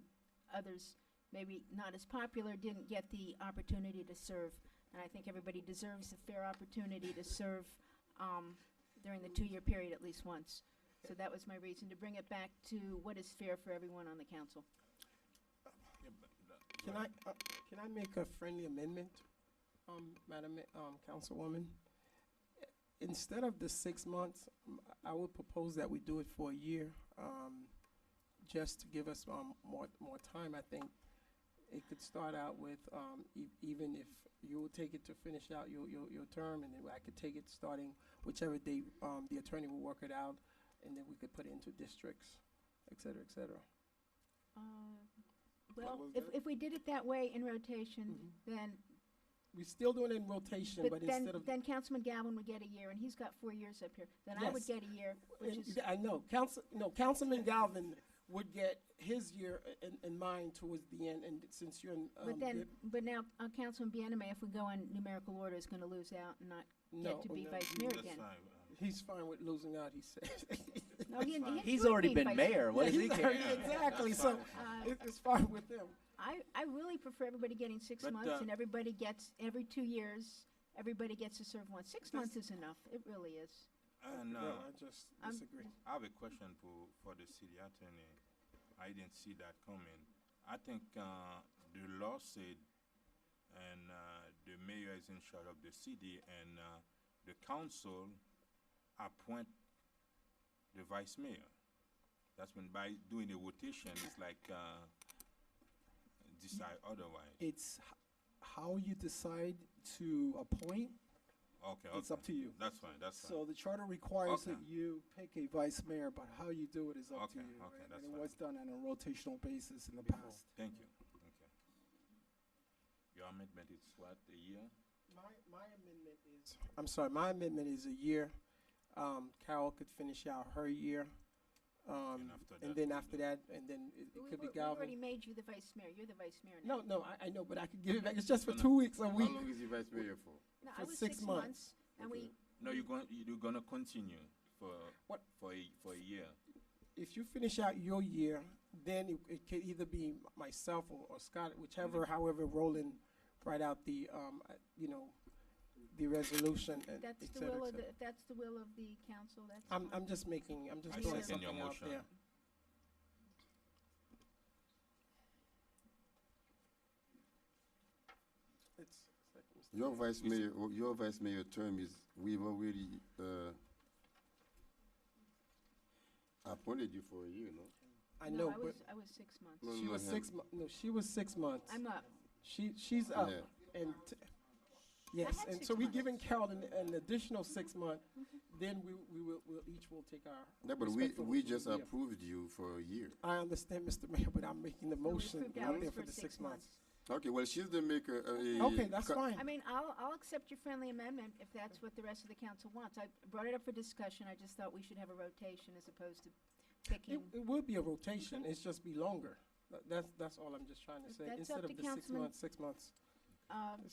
others, maybe not as popular, didn't get the opportunity to serve. And I think everybody deserves a fair opportunity to serve during the 2-year period at least once. So that was my reason, to bring it back to what is fair for everyone on the council. Can I make a friendly amendment, Madam Councilwoman? Instead of the 6 months, I would propose that we do it for a year, just to give us more time. I think it could start out with even if you will take it to finish out your term, and then I could take it starting whichever date the attorney will work it out, and then we could put it into districts, et cetera, et cetera. Well, if we did it that way in rotation, then We're still doing it in rotation, but then, instead of then Councilman Galvin would get a year, and he's got 4 years up here. Then I would Yes. get a year, which is, I know, Councilman Galvin would get his year and mine towards the end, and since you're in, but now Councilman Bieneme, if we go in numerical order, is gonna lose out and not get to be vice mayor That's again. fine. he's fine with losing out, he said. No, he He's enjoyed already being been vice mayor. What does he care? Exactly, so it's fine with him. I really prefer everybody getting 6 But, months, and everybody gets, every 2 years, everybody gets to serve once. 6 months is enough, it really is. And No, I just disagree. I have a question for the city attorney. I didn't see that coming. I think the law said, and the mayor is in charge of the city, and the council appoint the vice mayor. That's when by doing the rotation, it's like decide otherwise. It's how you decide to appoint. Okay, It's up to you. That's fine. That's fine. So the charter requires Okay. that you pick a vice mayor, but how you do it is up to Okay, you. okay, right? that's And it fine. was done on a rotational basis in the Before. past. Thank you. Okay. Your amendment is what, a year? My amendment is. I'm sorry, my amendment is a year. Carol could finish out her year. after And that, then we'll after do- that, and then it could be We already Galvin. made you the vice mayor. You're the vice mayor now. No, I know, but I could give it back. It's just for No, no. 2 weeks, a How week. long is the vice mayor for? No, For I was 6 6 months. months, and Okay. No, you're gonna continue for What? for a year. If you finish out your year, then it could either be myself or Scott, whichever, however, rolling right out the, the resolution, and that's et the cetera, will et of the, cetera. if that's the will of the council, that's I'm fine. just I throwing second your something out motion. there. It's, Your vice mayor term is, we've already appointed you for a year, no? I No, know, I but was 6 months. No, she no, was him. 6 months, no, she was 6 months. I'm up. She's up, Yeah. and, yes, had and 6 so we're months. giving Carol an additional 6 months, then we'll each will take our No, but respectful we just year. approved you for a year. I understand, Mr. Mayor, but I'm making the So we motion approved out ours there for the 6 months. Okay, well, she's the maker. Okay, that's fine. I mean, I'll accept your friendly amendment if that's what the rest of the council wants. I brought it up for discussion. I just thought we should have a rotation as opposed to picking. It will be a rotation, it's just be longer. That's all I'm just trying to say. That's Instead up of to the 6 Councilman- months, 6 months.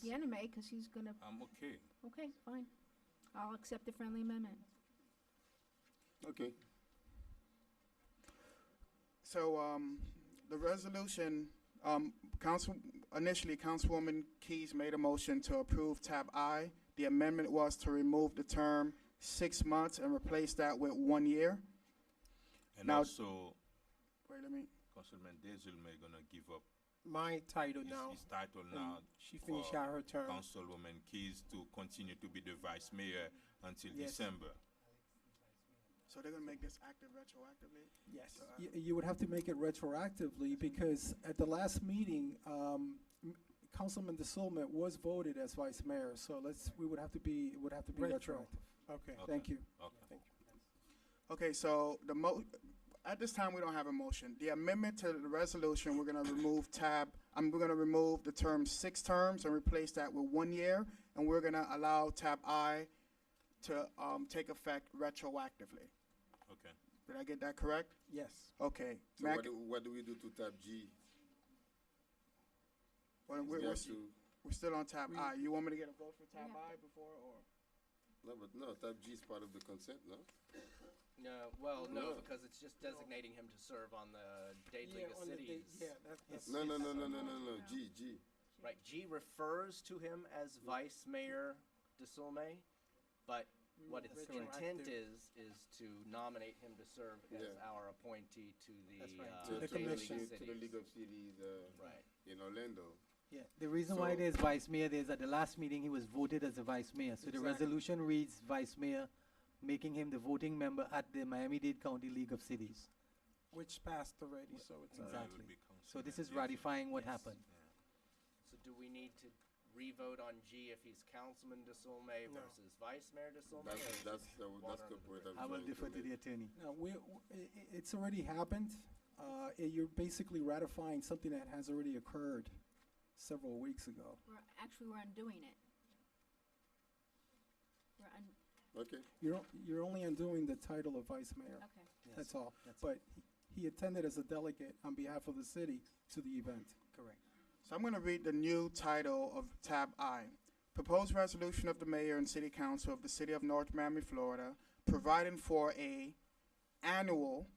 The anime, because he's gonna, I'm okay. okay, fine. I'll accept the friendly amendment. Okay. So, the resolution, initially, Councilwoman Keys made a motion to approve tab I. The amendment was to remove the term 6 months and replace that with 1 year. And Now- also, Wait, let me, Councilman Desulme gonna give up My title now, his title and now she finished for out her term. Councilwoman Keys to continue to be the vice mayor until Yes. December. so they're gonna make this active retroactively? Yes. So, You would have to make it retroactively, because at the last meeting, Councilman DeSolme was voted as vice mayor, so it would have to be Retro. retroactive. Okay, Okay. thank you. Okay. Thank you. Okay, so at this time, we don't have a motion. The amendment to the resolution, we're gonna remove we're gonna remove the term 6 terms and replace that with 1 year, and we're gonna allow tab I to, take effect retroactively. Okay. Did I get that correct? Yes. Okay. So Mac, what do we do to tab G? well, We have to, we're still on tab We- I. You want me to get a vote for tab Yeah. I before, or? no, tab G is part of the consent, no? No, well, no, No. because it's just designating him to serve on the Dade Yeah, League of on the date, Cities. yeah, that's. No, G. Right, G refers to him as Vice Mayor DeSolme, but what its intent is to nominate him to serve as Yeah. our appointee to the, That's right, To the Dade League of commission. To the League of Cities Right. in Orlando. Yeah, the reason why So- it is vice mayor is at the last meeting, he was voted as a vice mayor. So the Exactly. resolution reads vice mayor, making him the voting member at the Miami-Dade County League of Cities. Which passed already, so it's. It Exactly. would be So this Councilman is ratifying what Yes. happened. So do we need to re-vote on G if he's Councilman DeSolme No. versus Vice Mayor DeSolme? That's or is that's it the water that's the under point bridge? I will trying to defer to make. the attorney. No, it's already happened. You're basically ratifying something that has already occurred several weeks ago. We're undoing it. Okay. You're only undoing the title of vice mayor. Okay. Yes, That's all. that's But he attended as a delegate on behalf of the city to the event. correct. So I'm going to read the new title of tab I. Proposed resolution of the mayor and city council of the city of North Miami, Florida, providing for a annual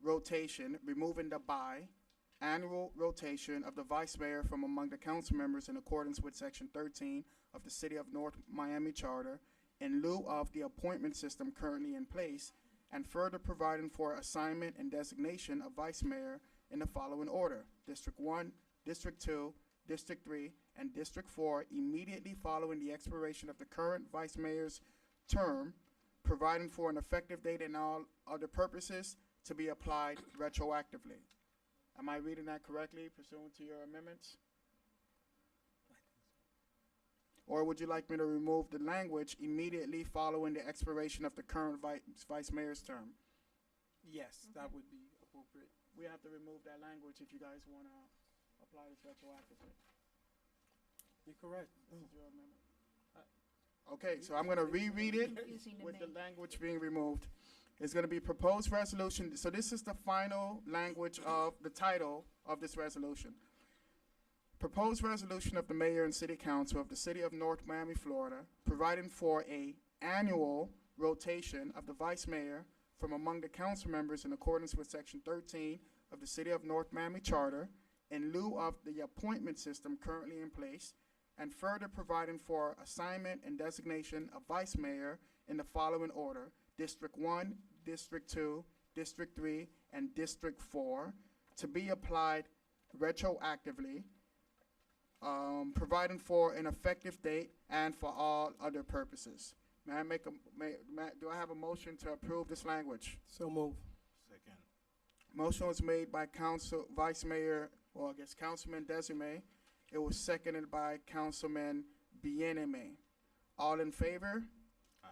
rotation, removing the by, annual rotation of the vice mayor from among the council members in accordance with section 13 of the city of North Miami charter, in lieu of the appointment system currently in place, and further providing for assignment and designation of vice mayor in the following order: District 1, District 2, District 3, and District 4 immediately following the expiration of the current vice mayor's term, providing for an effective date and all other purposes to be applied retroactively. Am I reading that correctly pursuant to your amendments? Or would you like me to remove the language immediately following the expiration of the current vice mayor's term? Yes, that would be appropriate. We have to remove that language if you guys want to apply this retroactively. You're correct. This is your amendment. Okay, so I'm going to reread it Confusing to with the me. language being removed. It's going to be proposed resolution. So this is the final language of the title of this resolution. Proposed resolution of the mayor and city council of the city of North Miami, Florida, providing for a annual rotation of the vice mayor from among the council members in accordance with section 13 of the city of North Miami charter in lieu of the appointment system currently in place, and further providing for assignment and designation of vice mayor in the following order: District 1, District 2, District 3, and District 4, to be applied retroactively, providing for an effective date and for all other purposes. May I make a, do I have a motion to approve this language? So move. Second. Motion was made by Vice Mayor, well, I guess Councilman Desume. It was seconded by Councilman Bieneme. All in favor? Aye.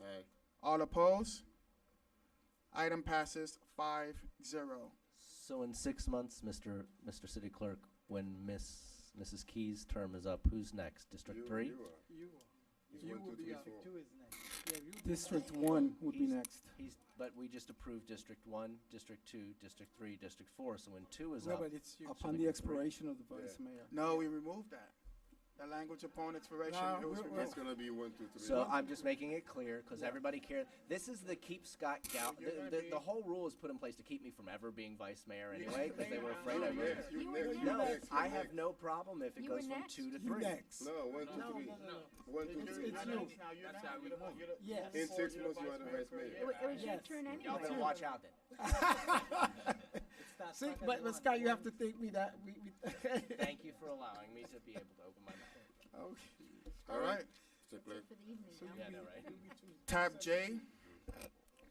Aye. All opposed? Item passes 5-0. So in 6 months, Mr. City Clerk, when Mrs. Key's term is up, who's next? District 3? You are. You, It's you 1, will 2, be 3, up. 4. Two is next. Yeah, you District 1 would be He's- next. But we just approved District 1, District 2, District 3, District 4, so when 2 is No, up. but it's you. Upon the expiration of the vice mayor. No, we removed that. The language upon expiration, No, it was we're- removed. It's gonna be 1, 2, 3. So I'm just making it clear, because everybody cares. This is the keep Scott Gal, You're gonna the be- whole rule is put in place to keep me from ever being vice mayor anyway, because they were afraid I You would. next, you You were next, you No, next, you I have next. no problem if it You were goes from next. 2 to You 3. next. No, 1, 2, 3. No, 1, 2, You're 3. it's next you. now. You're That's now. how we You're the- move. you're the- Yes. In 6 you're months, you are the vice mayor. mayor. It was your Yes. turn anyway. Y'all better watch out then. See, but Scott, you have to think me that we Thank you for allowing me to be able to open my mouth. okay. All right. Mr. Clerk. For the evening now. Yeah, I know, right? Tab J,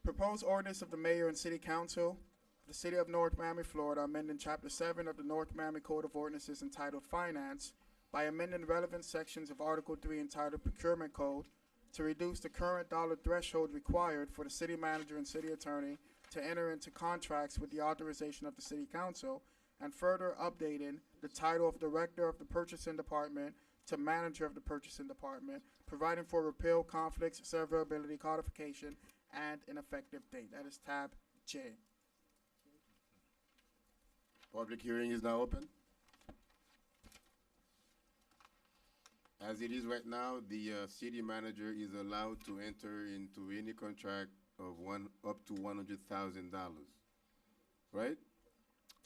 proposed ordinance of the mayor and city council of the city of North Miami, Florida, amending chapter 7 of the North Miami Code of Ordinances entitled Finance by amending relevant sections of Article 3 entitled Procurement Code to reduce the current dollar threshold required for the city manager and city attorney to enter into contracts with the authorization of the city council, and further updating the title of director of the purchasing department to manager of the purchasing department, providing for repeal, conflicts, severability, codification, and an effective date. That is tab J. Public hearing is now open. As it is right now, the city manager is allowed to enter into any contract of up to $100,000, right?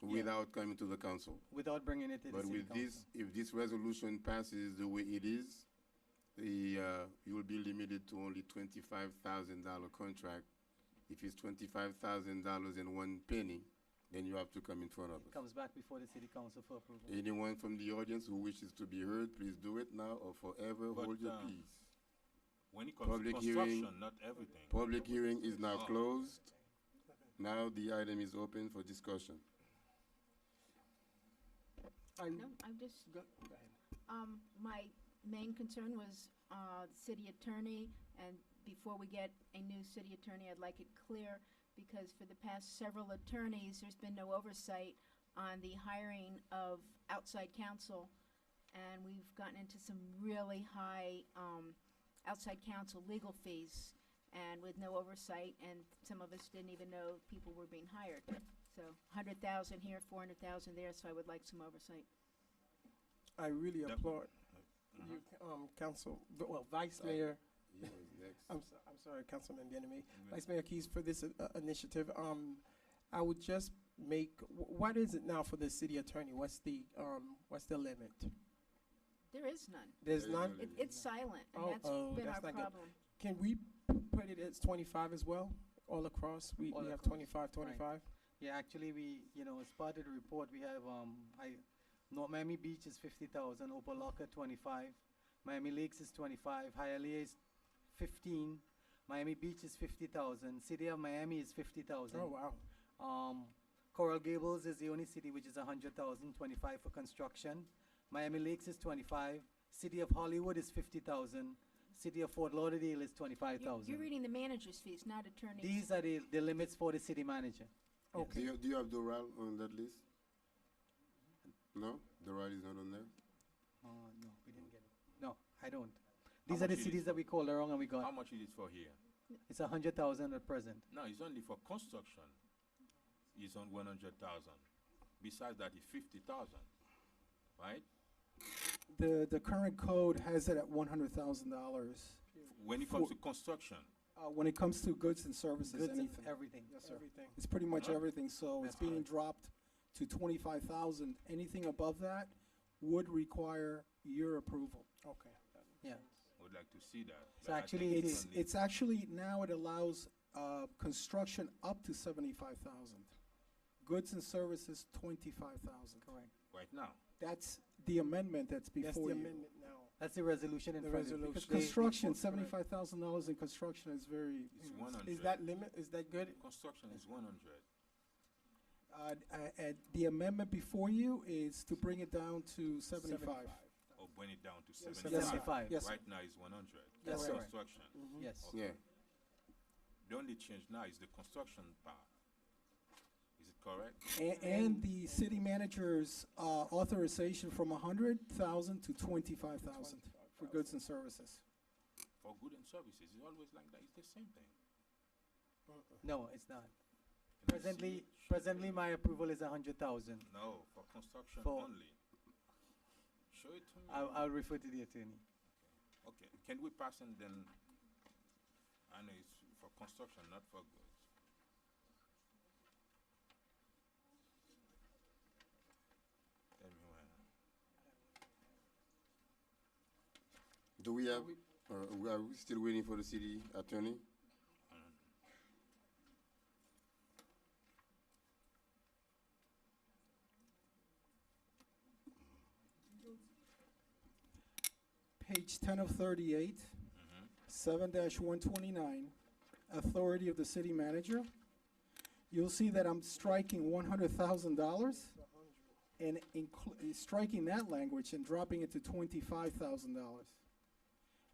Without coming to the council. Without bringing it to the But city with council. this, if this resolution passes the way it is, you will be limited to only $25,000 contract. If it's $25,000 and 1 penny, then you have to come in front of us. Comes back before the city council for approval. Anyone from the audience who wishes to be heard, please do it now or forever But, hold your peace. When it comes to Public construction, hearing. not everything. Public hearing is now Oh. closed. Now the item is open for discussion. No, I'm just, Go ahead. my main concern was, the city attorney, and before we get a new city attorney, I'd like it clear, because for the past several attorneys, there's been no oversight on the hiring of outside counsel, and we've gotten into some really high, outside counsel legal fees, and with no oversight, and some of us didn't even know people were being hired. So, 100,000 here, 400,000 there, so I would like some oversight. I really Yep. applaud Uh-huh. you, Council, well, Vice Mayor. You is next. I'm sorry, Councilman Bienemy. Good. Vice Mayor Keys, for this initiative. I would just make, what is it now for the city attorney? What's the limit? There is none. There's There is none? no limit. It's silent, and Oh, that's oh, been our that's not good. problem. Can we put it as 25 as well, all across? We All have across, 25, 25? Yeah, actually, we, as part of the report, we have, North Miami Beach is 50,000, Opelika 25, Miami Lakes is 25, Hialeah is 15, Miami Beach is 50,000, City of Miami is 50,000. Oh, wow. Coral Gables is the only city which is 100,000, 25 for construction. Miami Lakes is 25, City of Hollywood is 50,000, City of Fort Lauderdale is 25,000. You're reading the manager's fees, not attorney's. These are the limits for the city manager. Do you have Doral on that list? No? Doral is not on there? No, we didn't get it. No, I don't. These are much the it cities is that we called around and we How got. much it is for here? It's 100,000 at present. No, it's only for construction. It's on 100,000. Besides that, it's 50,000, right? The current code has it at $100,000. When it comes to construction. When it comes to goods and services, Goods and anything. everything. Yes, sir. Everything. It's pretty much Huh? everything, so it's That's being right. dropped to 25,000. Anything above that would require your approval. Okay. Yeah. Would like to see that. So but I actually think It's only- actually, now it allows construction up to 75,000. Goods and services, 25,000. Correct. right now. That's the amendment that's That's before the you. amendment now. That's the resolution in The front of you. resolution. because Because they- construction, correct. $75,000 in construction is very, It's 100. Is that limit, is that good? Construction is 100. the amendment before you is to bring it down to 75. Or bring it down to Yes, 75. 75. Yes, sir. Right now it's 100. Yes, for sir. Construction. Yes. Okay. Yeah. The only change now is the construction part. Is it correct? And the city manager's authorization from 100,000 to 25,000 for goods and services. For good and services, it's always like that. It's the same thing. No, it's not. Can I see it? Presently, my approval is 100,000. No, for construction For- only. Show it to me. I'll refer to the attorney. Okay, can we pass and then, I know it's for construction, not for goods. Tell me when. Do we have, are we still waiting for the city attorney? Page 10 of 38, 7-129, authority of the city manager. You'll see that I'm striking $100,000 and striking that language and dropping it to $25,000.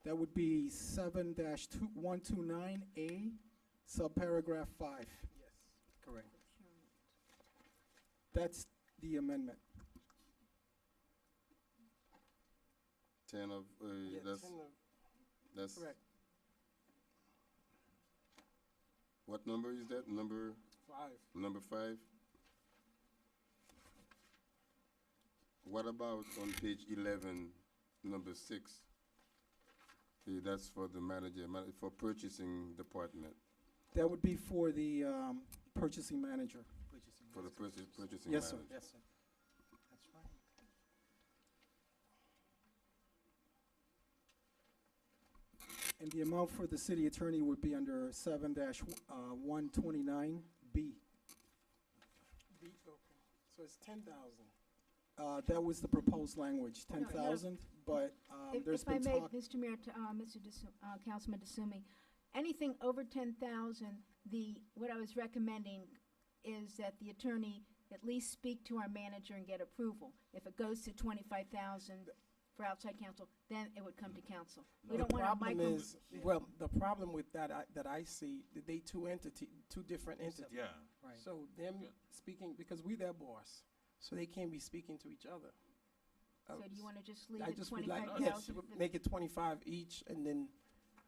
That would be 7-129A, subparagraph 5. Correct. That's the amendment. 10 of, Yeah, that's, 10 of- that's, Correct. what number is that? Number 5. Number 5. What about on page 11, number 6? That's for the manager, for purchasing department, That would be for the purchasing manager. for the purchasing Yes, sir. manager. Yes, sir. That's right. And the amount for the city attorney would be under 7-129B. B, okay. So it's 10,000. That was the proposed language, No, no. 10,000, but there's If I been may, talk. Mr. Mayor, Councilman DeSumi, anything over 10,000, what I was recommending is that the attorney at least speak to our manager and get approval. If it goes to 25,000 for outside counsel, then it would come to council. We The don't want to problem micro. is, well, the problem with that, that I see, that they two different entities. Yeah. Right. So them speaking, because we their boss, so they can't be speaking to each other. So do you want to just leave I it just would like, yes, 25,000? make it 25 each, and then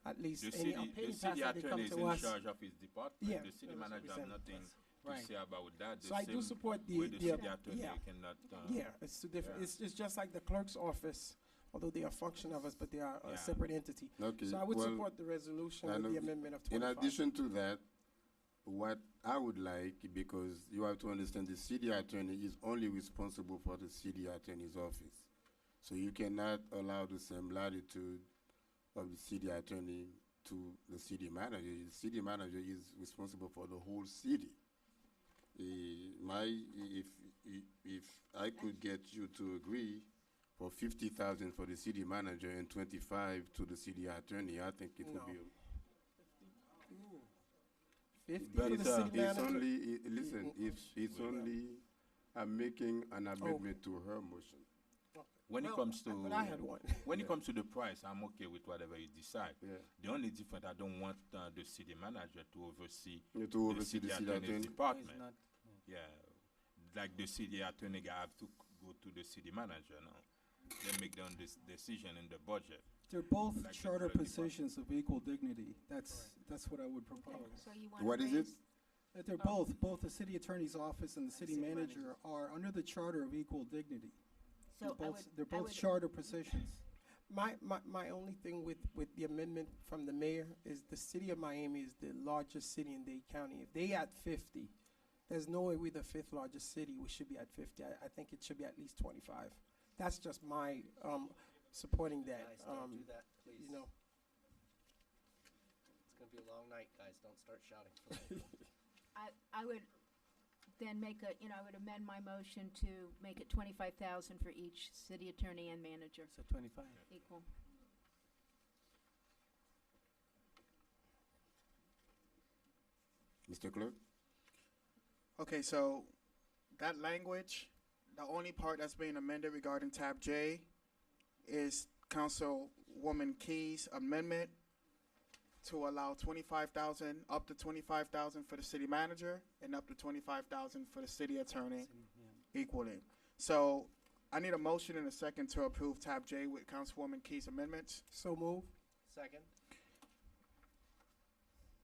at least The any city, pay the pass city that they come attorney is to in us. charge of his department. Yeah, The city that's what manager we has said. nothing to Right. say about that. So I do support the, With the city yeah, attorney, you cannot, yeah, it's two different, yeah. it's just like the clerk's office, although they are function of us, but they are Yeah. a separate entity. Okay, So I would well, support the resolution I with know- the amendment of In 25. addition to that, what I would like, because you have to understand the city attorney is only responsible for the city attorney's office. So you cannot allow the same latitude of the city attorney to the city manager. The city manager is responsible for the whole city. If I could get you to agree for 50,000 for the city manager and 25 to the city attorney. I think it would No. be. 50 But for the it's, city it's manager? only, listen, it's only, I'm making an amendment to her motion. When it Well, comes to but I had one. when it comes to the price, I'm okay with whatever you decide. Yeah. The only difference, I don't want the city manager to oversee To oversee the city attorney's attorney. department. It's not- Yeah, like the city attorney have to go to the city manager now. They make their own decision in the budget. They're both Like the charter police positions of equal dignity. That's what I would propose. So you want What to is it? raise? That they're both the city attorney's office and the city city manager are under the charter of equal dignity. So I would, They're I both would- charter positions. My only thing with the amendment from the mayor is the city of Miami is the largest city in Dade County. If they at 50, there's no way we're the fifth largest city. We should be at 50. I think it should be at least 25. That's just my supporting that. Guys, don't do that, please. You know, It's gonna be a long night, guys. Don't start shouting for me. I would then make a, I would amend my motion to make it 25,000 for each city attorney and manager, So 25. equal. Mr. Clerk? Okay, so that language, the only part that's being amended regarding tab J is Councilwoman Key's amendment to allow 25,000, up to 25,000 for the city manager and up to 25,000 for the city attorney equally. So I need a motion and a second to approve tab J with Councilwoman Key's amendments. so move. Second?